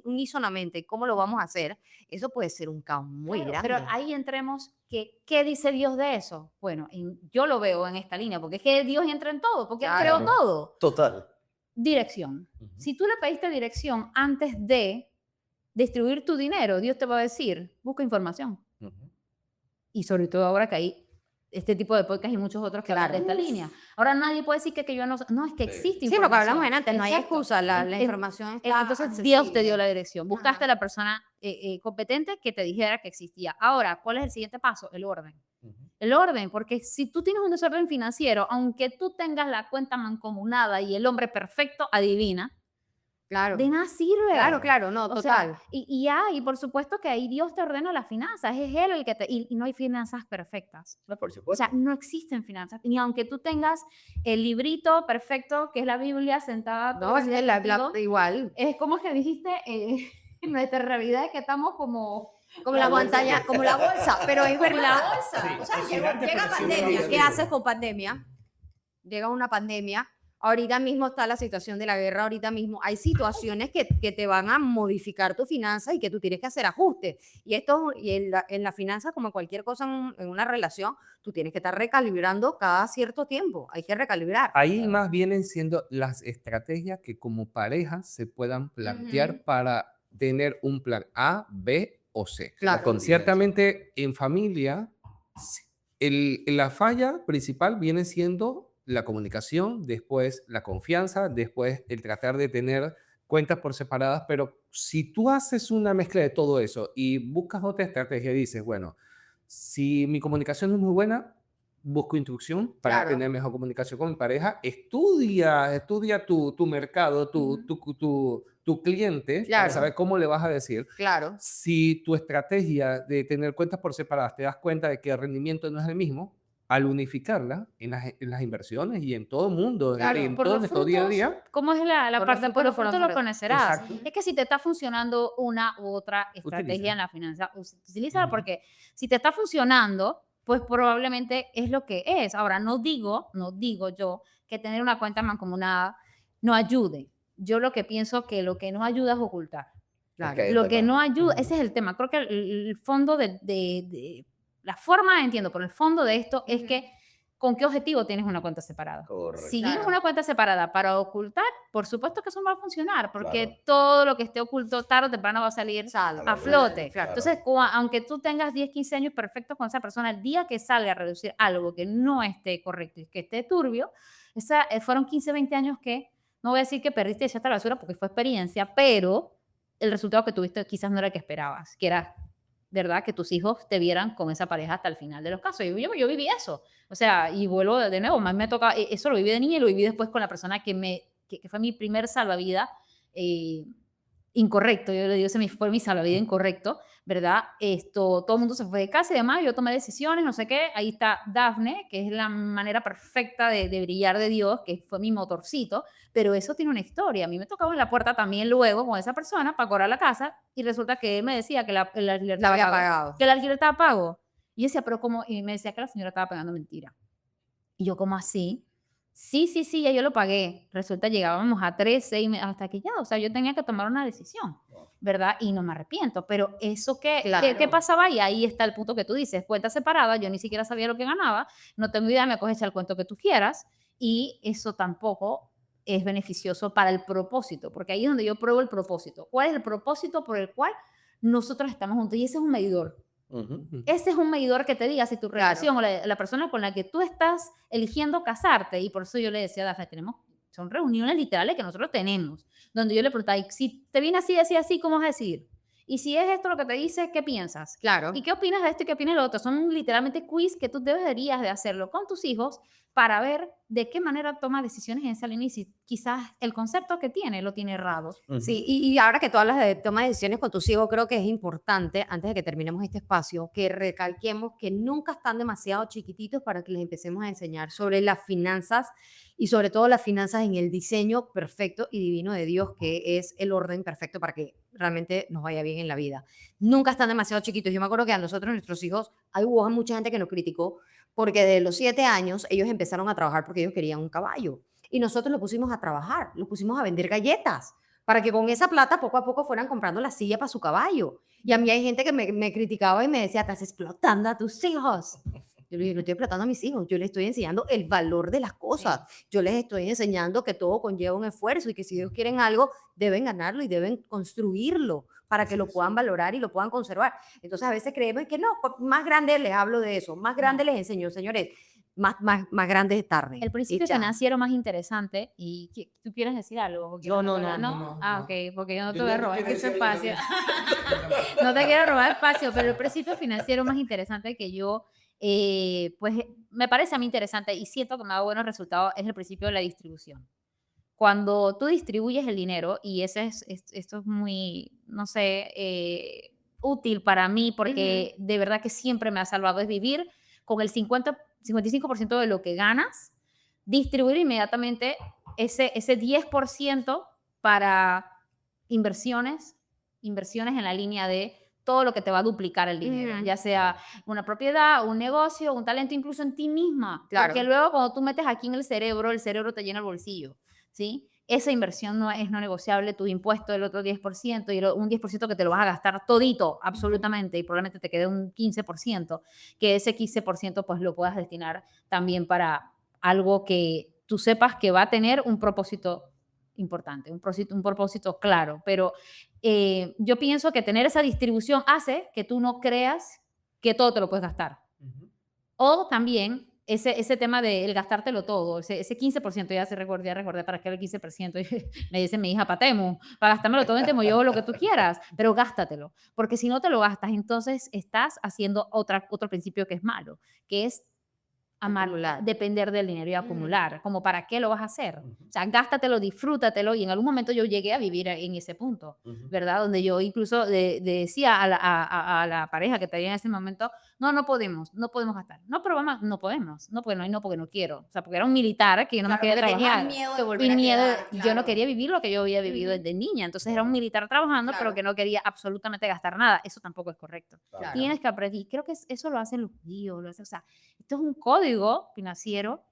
unísonamente, ¿cómo lo vamos a hacer? Eso puede ser un caos muy Claro, grande. pero ahí entremos, ¿qué dice Dios de eso? Bueno, yo lo veo en esta línea, porque es que Dios entra en todo, porque Él creó Claro. todo. Total. Dirección. Ujú. Si tú le pediste dirección antes de distribuir tu dinero, Dios te va a decir, busca información. Ujú. Y sobre todo ahora que hay este tipo de podcast y muchos otros que hablan de Claro. esta línea. Ahora nadie puede decir que yo no... No, es que existe Sí, lo que información. hablamos en antes, no hay Exacto. excusa, la En- información está Entonces Dios te dio accesible. la dirección. Buscaste a la persona competente que te dijera que existía. Ahora, ¿cuál es el siguiente paso? El orden. Ujú. El orden, porque si tú tienes un desorden financiero, aunque tú tengas la cuenta mancomunada y el hombre perfecto, adivina, Claro. de nada sirve. Claro, no, O sea, total. y por supuesto que ahí Dios te ordena las finanzas, es Él el que te... Y no hay finanzas perfectas. No, por O supuesto. sea, no existen finanzas. Ni aunque tú tengas el librito perfecto, que es la Biblia sentada... No, todo es contigo, igual. es como que dijiste, nuestra realidad es que estamos como... Como la montaña, como la bolsa, pero es verdad. La bolsa. Sí, O sea, es gigante, llega pero sí pandemia. va ¿Qué arriba. haces con pandemia? Llega una pandemia. Ahorita mismo está la situación de la guerra. Ahorita mismo hay situaciones que te van a modificar tu finanza y que tú tienes que hacer ajustes. Y en la finanza, como cualquier cosa en una relación, tú tienes que estar recalibrando cada cierto tiempo. Hay que recalibrar. Ahí más vienen siendo las estrategias que como pareja se puedan plantear Ujú. para tener un plan A, B o C. Claro. Ciertamente en familia, la falla principal viene siendo la comunicación, después la confianza, después el tratar de tener cuentas por separadas, pero si tú haces una mezcla de todo eso y buscas otra estrategia y dices, bueno, si mi comunicación no es muy buena, busco instrucción para Claro. tener mejor comunicación con mi pareja, estudia tu mercado, Ujú. tu cliente para Claro. saber cómo le vas a decir. Claro. Si tu estrategia de tener cuentas por separadas te das cuenta de que el rendimiento no es el mismo, al unificarla en las inversiones y en todo el mundo, Claro. en Por todo los nuestro día a frutos, día, ¿cómo es la Por los parte? frutos Por los lo frutos lo conocerás. conocerás. exacto, Es que si te está funcionando una u otra estrategia utiliza. en la finanza, utilízala, Ujú. porque si te está funcionando, pues probablemente es lo que es. Ahora, no digo yo que tener una cuenta mancomunada no ayude. Yo lo que pienso que lo que no ayuda es ocultar. Claro. Ok, es Lo que verdad. no ayuda, Ujú. ese es el tema. Creo que el fondo la forma, entiendo, pero el fondo de esto es Ujú. que con qué objetivo tienes una cuenta separada. Correcto. Si tienes Claro. una cuenta separada para ocultar, por supuesto que eso no va a funcionar, porque Claro. todo lo que esté oculto tarde o temprano va a salir Sale. a flote. Claro. Entonces, aunque tú tengas 10, 15 años perfectos con esa persona, el día que salga a reducir algo que no esté correcto y que esté turbio, fueron 15, 20 años que, no voy a decir que perdiste y echaste a la basura porque fue experiencia, pero el resultado que tuviste quizás no era el que esperabas, que era, ¿verdad? Que tus hijos te vieran con esa pareja hasta el final de los casos. Y yo viví eso. O sea, y vuelvo de nuevo, más me toca, eso lo viví de niña y lo viví después con la persona que fue mi primer salvavidas eh, incorrecto. Yo le digo, fue mi salvavidas incorrecto, ¿verdad? Todo el mundo se fue de casa y demás, yo tomé decisiones, no sé qué. Ahí está Dafne, que es la manera perfecta de brillar de Dios, que fue mi motorcito, pero eso tiene una historia. A mí me tocaba en la puerta también luego con esa persona para cobrar la casa y resulta que él me decía que el alquiler La estaba había pago. pagado. Que el alquiler estaba pago. Y yo decía, pero ¿cómo? Y me decía que la señora estaba pagando mentira. Y yo, ¿cómo así? Sí, sí, sí, ya yo lo pagué. Resulta, llegábamos a 3, 6, hasta que ya, o sea, yo tenía que tomar una decisión, ¿verdad? Y no me arrepiento. Pero eso ¿qué Claro. pasaba? Y ahí está el punto que tú dices, cuenta separada, yo ni siquiera sabía lo que ganaba, no tengo idea, me coges el cuento que tú quieras, y eso tampoco es beneficioso para el propósito, porque ahí es donde yo pruebo el propósito. ¿Cuál es el propósito por el cual nosotros estamos juntos? Y ese es un medidor. Ujú. Ujú. Ese es un medidor que te diga si tu Claro. relación o la persona con la que tú estás eligiendo casarte, y por eso yo le decía a Dafne, son reuniones literales que nosotros tenemos, donde yo le preguntaba, "Y si te viene así, así, así, ¿cómo vas a decir? Y si es esto lo que te dice, ¿qué piensas? Claro. ¿Y qué opinas de esto y qué opinas de lo otro?". Son literalmente quiz que tú deberías de hacerlo con tus hijos para ver de qué manera toma decisiones en esa línea y si quizás el concepto que tiene lo tiene errado. Ujú. Sí, y ahora que tú hablas de toma de decisiones con tus hijos, creo que es importante, antes de que terminemos este espacio, que recalquemos que nunca están demasiado chiquititos para que les empecemos a enseñar sobre las finanzas y sobre todo las finanzas en el diseño perfecto y divino de Dios, que es el orden perfecto para que realmente nos vaya bien en la vida. Nunca están demasiado chiquitos. Yo me acuerdo que a nosotros, nuestros hijos, hubo mucha gente que nos criticó porque de los 7 años ellos empezaron a trabajar porque ellos querían un caballo. Y nosotros los pusimos a trabajar, los pusimos a vender galletas para que con esa plata poco a poco fueran comprando la silla para su caballo. Y a mí hay gente que me criticaba y me decía, estás explotando a tus hijos. Yo le dije, no estoy explotando a mis hijos, yo les estoy enseñando el valor de las cosas. Yo les estoy enseñando que todo conlleva un esfuerzo y que si ellos quieren algo, deben ganarlo y deben construirlo para que lo puedan valorar y lo puedan conservar. Entonces a veces creemos que no, más grande les hablo de eso, más grande les enseño, señores, más grande es tarde. El principio Y ya. financiero más interesante, y ¿tú quieres decir algo? ¿O quieres No, hablar? no. Ah, ok, porque yo no te Yo voy a no robar quiero ese decir algo espacio. de No te quiero robar espacio, pero el principio financiero más interesante que yo, pues me parece a mí interesante y siento que me da buenos resultados es el principio de la distribución. Cuando tú distribuyes el dinero, y esto es muy, no sé, útil para mí porque de verdad que siempre me ha salvado, es vivir con el 55% de lo que ganas, distribuir inmediatamente ese 10% para inversiones en la línea de todo lo que te va a duplicar el dinero, Ujú. ya sea una propiedad, un negocio, un talento, incluso en ti misma. Claro. Porque luego cuando tú metes aquí en el cerebro te llena el bolsillo, ¿sí? Esa inversión no es no negociable, tu impuesto del otro 10% y un 10% que te lo vas a gastar todito, absolutamente, y probablemente te quede un 15%, que ese 15% pues lo puedas destinar también para algo que tú sepas que va a tener un propósito importante, un propósito claro, pero yo pienso que tener esa distribución hace que tú no creas que todo te lo puedes gastar. O también ese tema de el gastártelo todo, ese 15%, ya recordé para qué era el 15%, y me dice mi hija, Patemu, para gastármelo todo en Temu, yo lo que tú quieras, pero gástatelo, porque si no te lo gastas, entonces estás haciendo otro principio que es malo, que es Acumular. depender del dinero y acumular. Como, ¿para qué lo vas a hacer? O sea, gástatelo, disfrútatelo. Y en algún momento yo llegué a vivir en ese punto, ¿verdad? Donde yo incluso decía a la pareja que tenía en ese momento, no podemos gastar. No, pero vamos, no podemos, no, porque no quiero. O sea, porque era un militar que yo no me Claro, quería porque tenías trabajar. miedo de volver Y a miedo, quedar, yo no claro. quería vivir lo que yo había vivido Ujú. desde niña. Entonces era un militar trabajando, pero Claro. que no quería absolutamente gastar nada. Eso tampoco es correcto. Claro. Tienes que aprender. Y creo que eso lo hacen los judíos. O sea, esto es un código financiero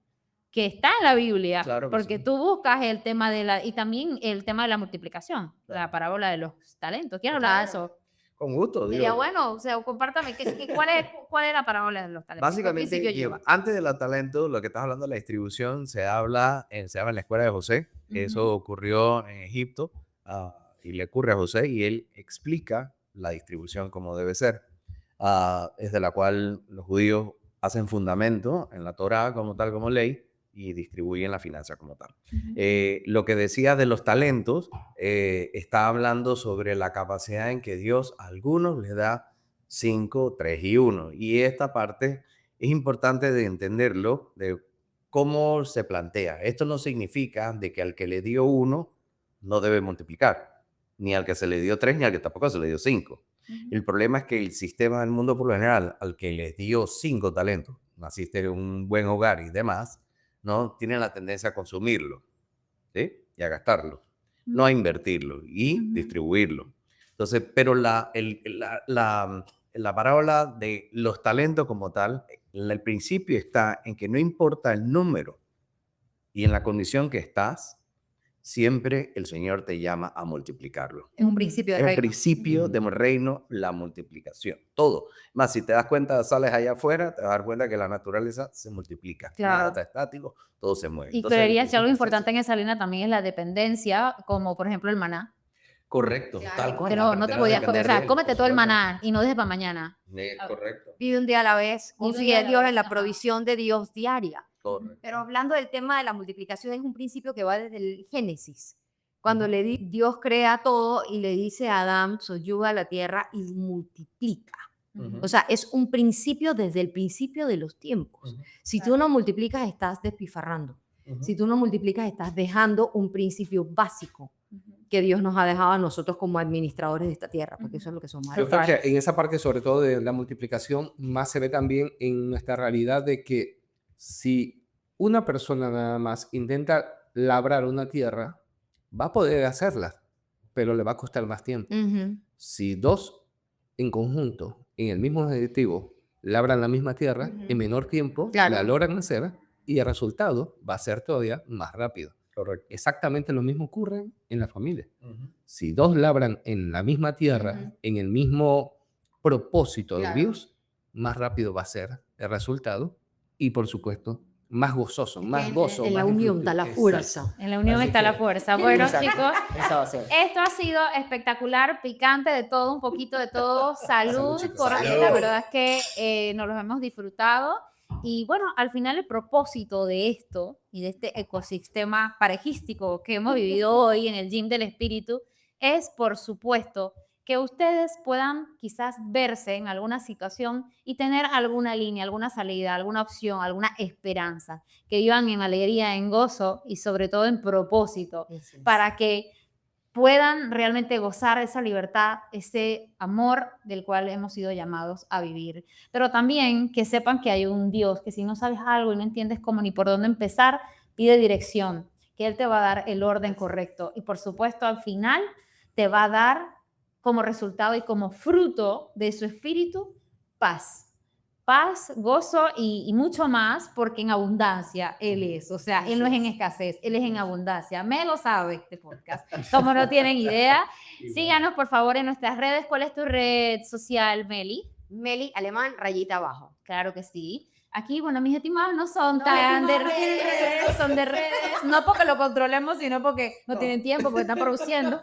que está en la Biblia, Claro que porque sí. tú buscas el tema y también el tema de la multiplicación, la Claro. parábola de los talentos. ¿Quién habla de eso? Con gusto, Sería digo. bueno, o sea, compártame, ¿cuál es la parábola de los talentos? ¿Qué Básicamente, principio digo, lleva? antes de los talentos, lo que estás hablando de la distribución, se habla en la escuela de José. Eso ocurrió en Egipto y le ocurre a José y él explica la distribución como debe ser, es de la cual los judíos hacen fundamento en la Torá como tal, como ley, y distribuyen la finanza como tal. Lo que decía de los talentos, está hablando sobre la capacidad en que Dios a algunos les da 5, 3 y 1. Y esta parte es importante de entenderlo, de cómo se plantea. Esto no significa de que al que le dio 1 no debe multiplicar, ni al que se le dio 3, ni al que tampoco se le dio 5. El problema es que el sistema del mundo por lo general, al que le dio 5 talentos, naciste en un buen hogar y demás, ¿no? Tiene la tendencia a consumirlo, ¿sí? Y a gastarlo, no a invertirlo y distribuirlo. Entonces, pero la parábola de los talentos como tal, el principio está en que no importa el número y en la condición que estás, siempre el Señor te llama a multiplicarlo. Es un principio de Es el reino. principio del reino, la multiplicación, todo. Más, si te das cuenta, sales allá afuera, te vas a dar cuenta que la naturaleza se multiplica. Nada Claro. está estático, todo se mueve. Y Entonces, el creería que algo principio es importante ese. en esa línea también es la dependencia, como por ejemplo el maná. Correcto, Claro. tal cual. Que no te aprender a podías comer, depender o sea, de él, cómete por todo el supuesto. maná y no dejes para mañana. Correcto, Vive un día a la vez, Vive un confía día a en la Dios vez, en la ajá. provisión de Dios diaria. correcto. Pero hablando del tema de la multiplicación, es un principio que va desde el Génesis. Cuando Dios crea todo y le dice a Adán, soyuga la tierra y multiplica. O sea, es un principio desde el principio de los tiempos. Si tú no multiplicas, estás despifarrando. Si tú no multiplicas, estás dejando un principio básico que Dios nos ha dejado a nosotros como administradores de esta tierra, porque eso es lo que somos. Yo creo que en esa parte, sobre todo de la multiplicación, más se ve también en nuestra realidad de que si una persona nada más intenta labrar una tierra, va a poder hacerla, pero le va a costar más tiempo. Si dos en conjunto, en el mismo objetivo, labran la misma tierra, en menor tiempo, Claro. la logran hacer y el resultado va a ser todavía más rápido. Correcto. Exactamente lo mismo ocurre en la familia. Si dos labran en la misma tierra, en el mismo propósito de Claro. Dios, más rápido va a ser el resultado y, por supuesto, más gozoso, más gozo. En la más unión disfrute. está la Exacto. fuerza. En la unión Así está la que- fuerza. Bueno, Exacto. chicos, Esa va a ser. esto ha sido espectacular, picante de todo, un poquito de todo. Salud, Salud, chicos. porque Salud. la verdad es que nos los hemos disfrutado. Y bueno, al final el propósito de esto y de este ecosistema parejístico que hemos vivido hoy en el Gym del Espíritu es, por supuesto, que ustedes puedan quizás verse en alguna situación y tener alguna línea, alguna salida, alguna opción, alguna esperanza, que vivan en alegría, en gozo y sobre todo en propósito, para que puedan realmente gozar esa libertad, ese amor del cual hemos sido llamados a vivir. Pero también que sepan que hay un Dios, que si no sabes algo y no entiendes cómo ni por dónde empezar, pide dirección, que Él te va a dar el orden correcto. Y por supuesto, al final te va a dar como resultado y como fruto de su espíritu paz. Paz, gozo y mucho más, porque en abundancia Él es. O sea, Él no es en escasez, Él es en abundancia. Me lo sabe este podcast. Como no tienen idea, síganos por favor en nuestras redes. ¿Cuál es tu red social, Meli? Meli Alemán, rayita abajo. Claro que sí. Aquí, bueno, mis estimados no son No, tan de estimados, redes, son de redes. No porque lo controlemos, sino porque no tienen tiempo, porque están produciendo.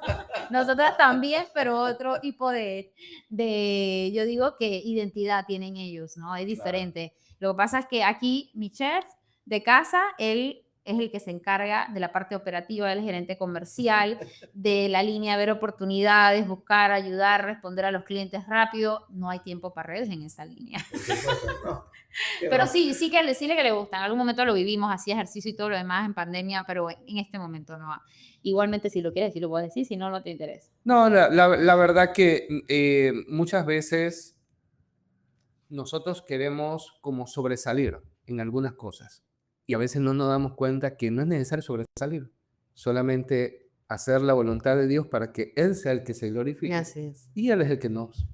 Nosotras también, pero otro tipo yo digo que identidad tienen ellos, ¿no? Es diferente. Lo que pasa es que aquí mi chef de casa, él es el que se encarga de la parte operativa, el gerente comercial, de la línea, ver oportunidades, buscar, ayudar, responder a los clientes rápido. No hay tiempo para redes en esa línea. Pero sí que le gusta. En algún momento lo vivimos, hacía ejercicio y todo lo demás en pandemia, pero en este momento no. Igualmente, si lo quieres decir, lo puedes decir, si no, no te interesa. No, la verdad que muchas veces nosotros queremos como sobresalir en algunas cosas y a veces no nos damos cuenta que no es necesario sobresalir, solamente hacer la voluntad de Dios para que Él sea el que se glorifique Así es. y Él es el que nos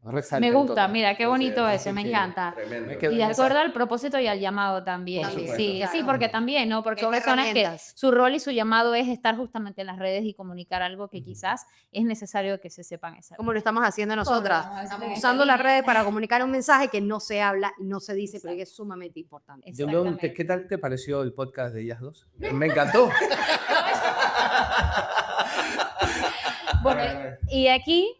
resalta. Me en gusta, todo. mira, qué bonito Así eso, me que encanta. Tremendo. me quedo Y de en esa- acuerdo al propósito y al llamado también. Por supuesto. Sí, sí, Claro. porque también, ¿no? Porque son Qué personas que herramientas. su rol y su llamado es estar justamente en las redes y comunicar algo que quizás es necesario que se sepan esa. Como lo estamos haciendo nosotras. Como lo estamos haciendo en Estamos esta usando las línea. redes para comunicar un mensaje que no se habla y no se dice, pero que es sumamente importante. Exactamente. ¿Qué tal te pareció el podcast de ellas dos? Me encantó. Bueno, y aquí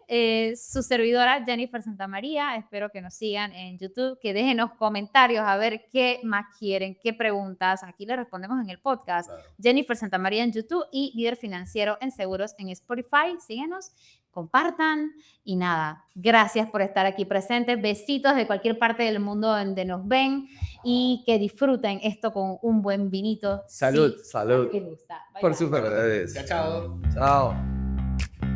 su servidora Jennifer Santamaría, espero que nos sigan en YouTube, que dejen los comentarios a ver qué más quieren, qué preguntas, aquí le respondemos en el podcast. Claro. Jennifer Santamaría en YouTube y Líder Financiero en Seguros en Spotify, síguenos, compartan y nada, gracias por estar aquí presentes, besitos de cualquier parte del mundo donde nos ven y que disfruten esto con un buen vinito. Salud. Sí, Salud. que gusta. Bye, Por bye. supuesto. Ustedes. Chao. Chao.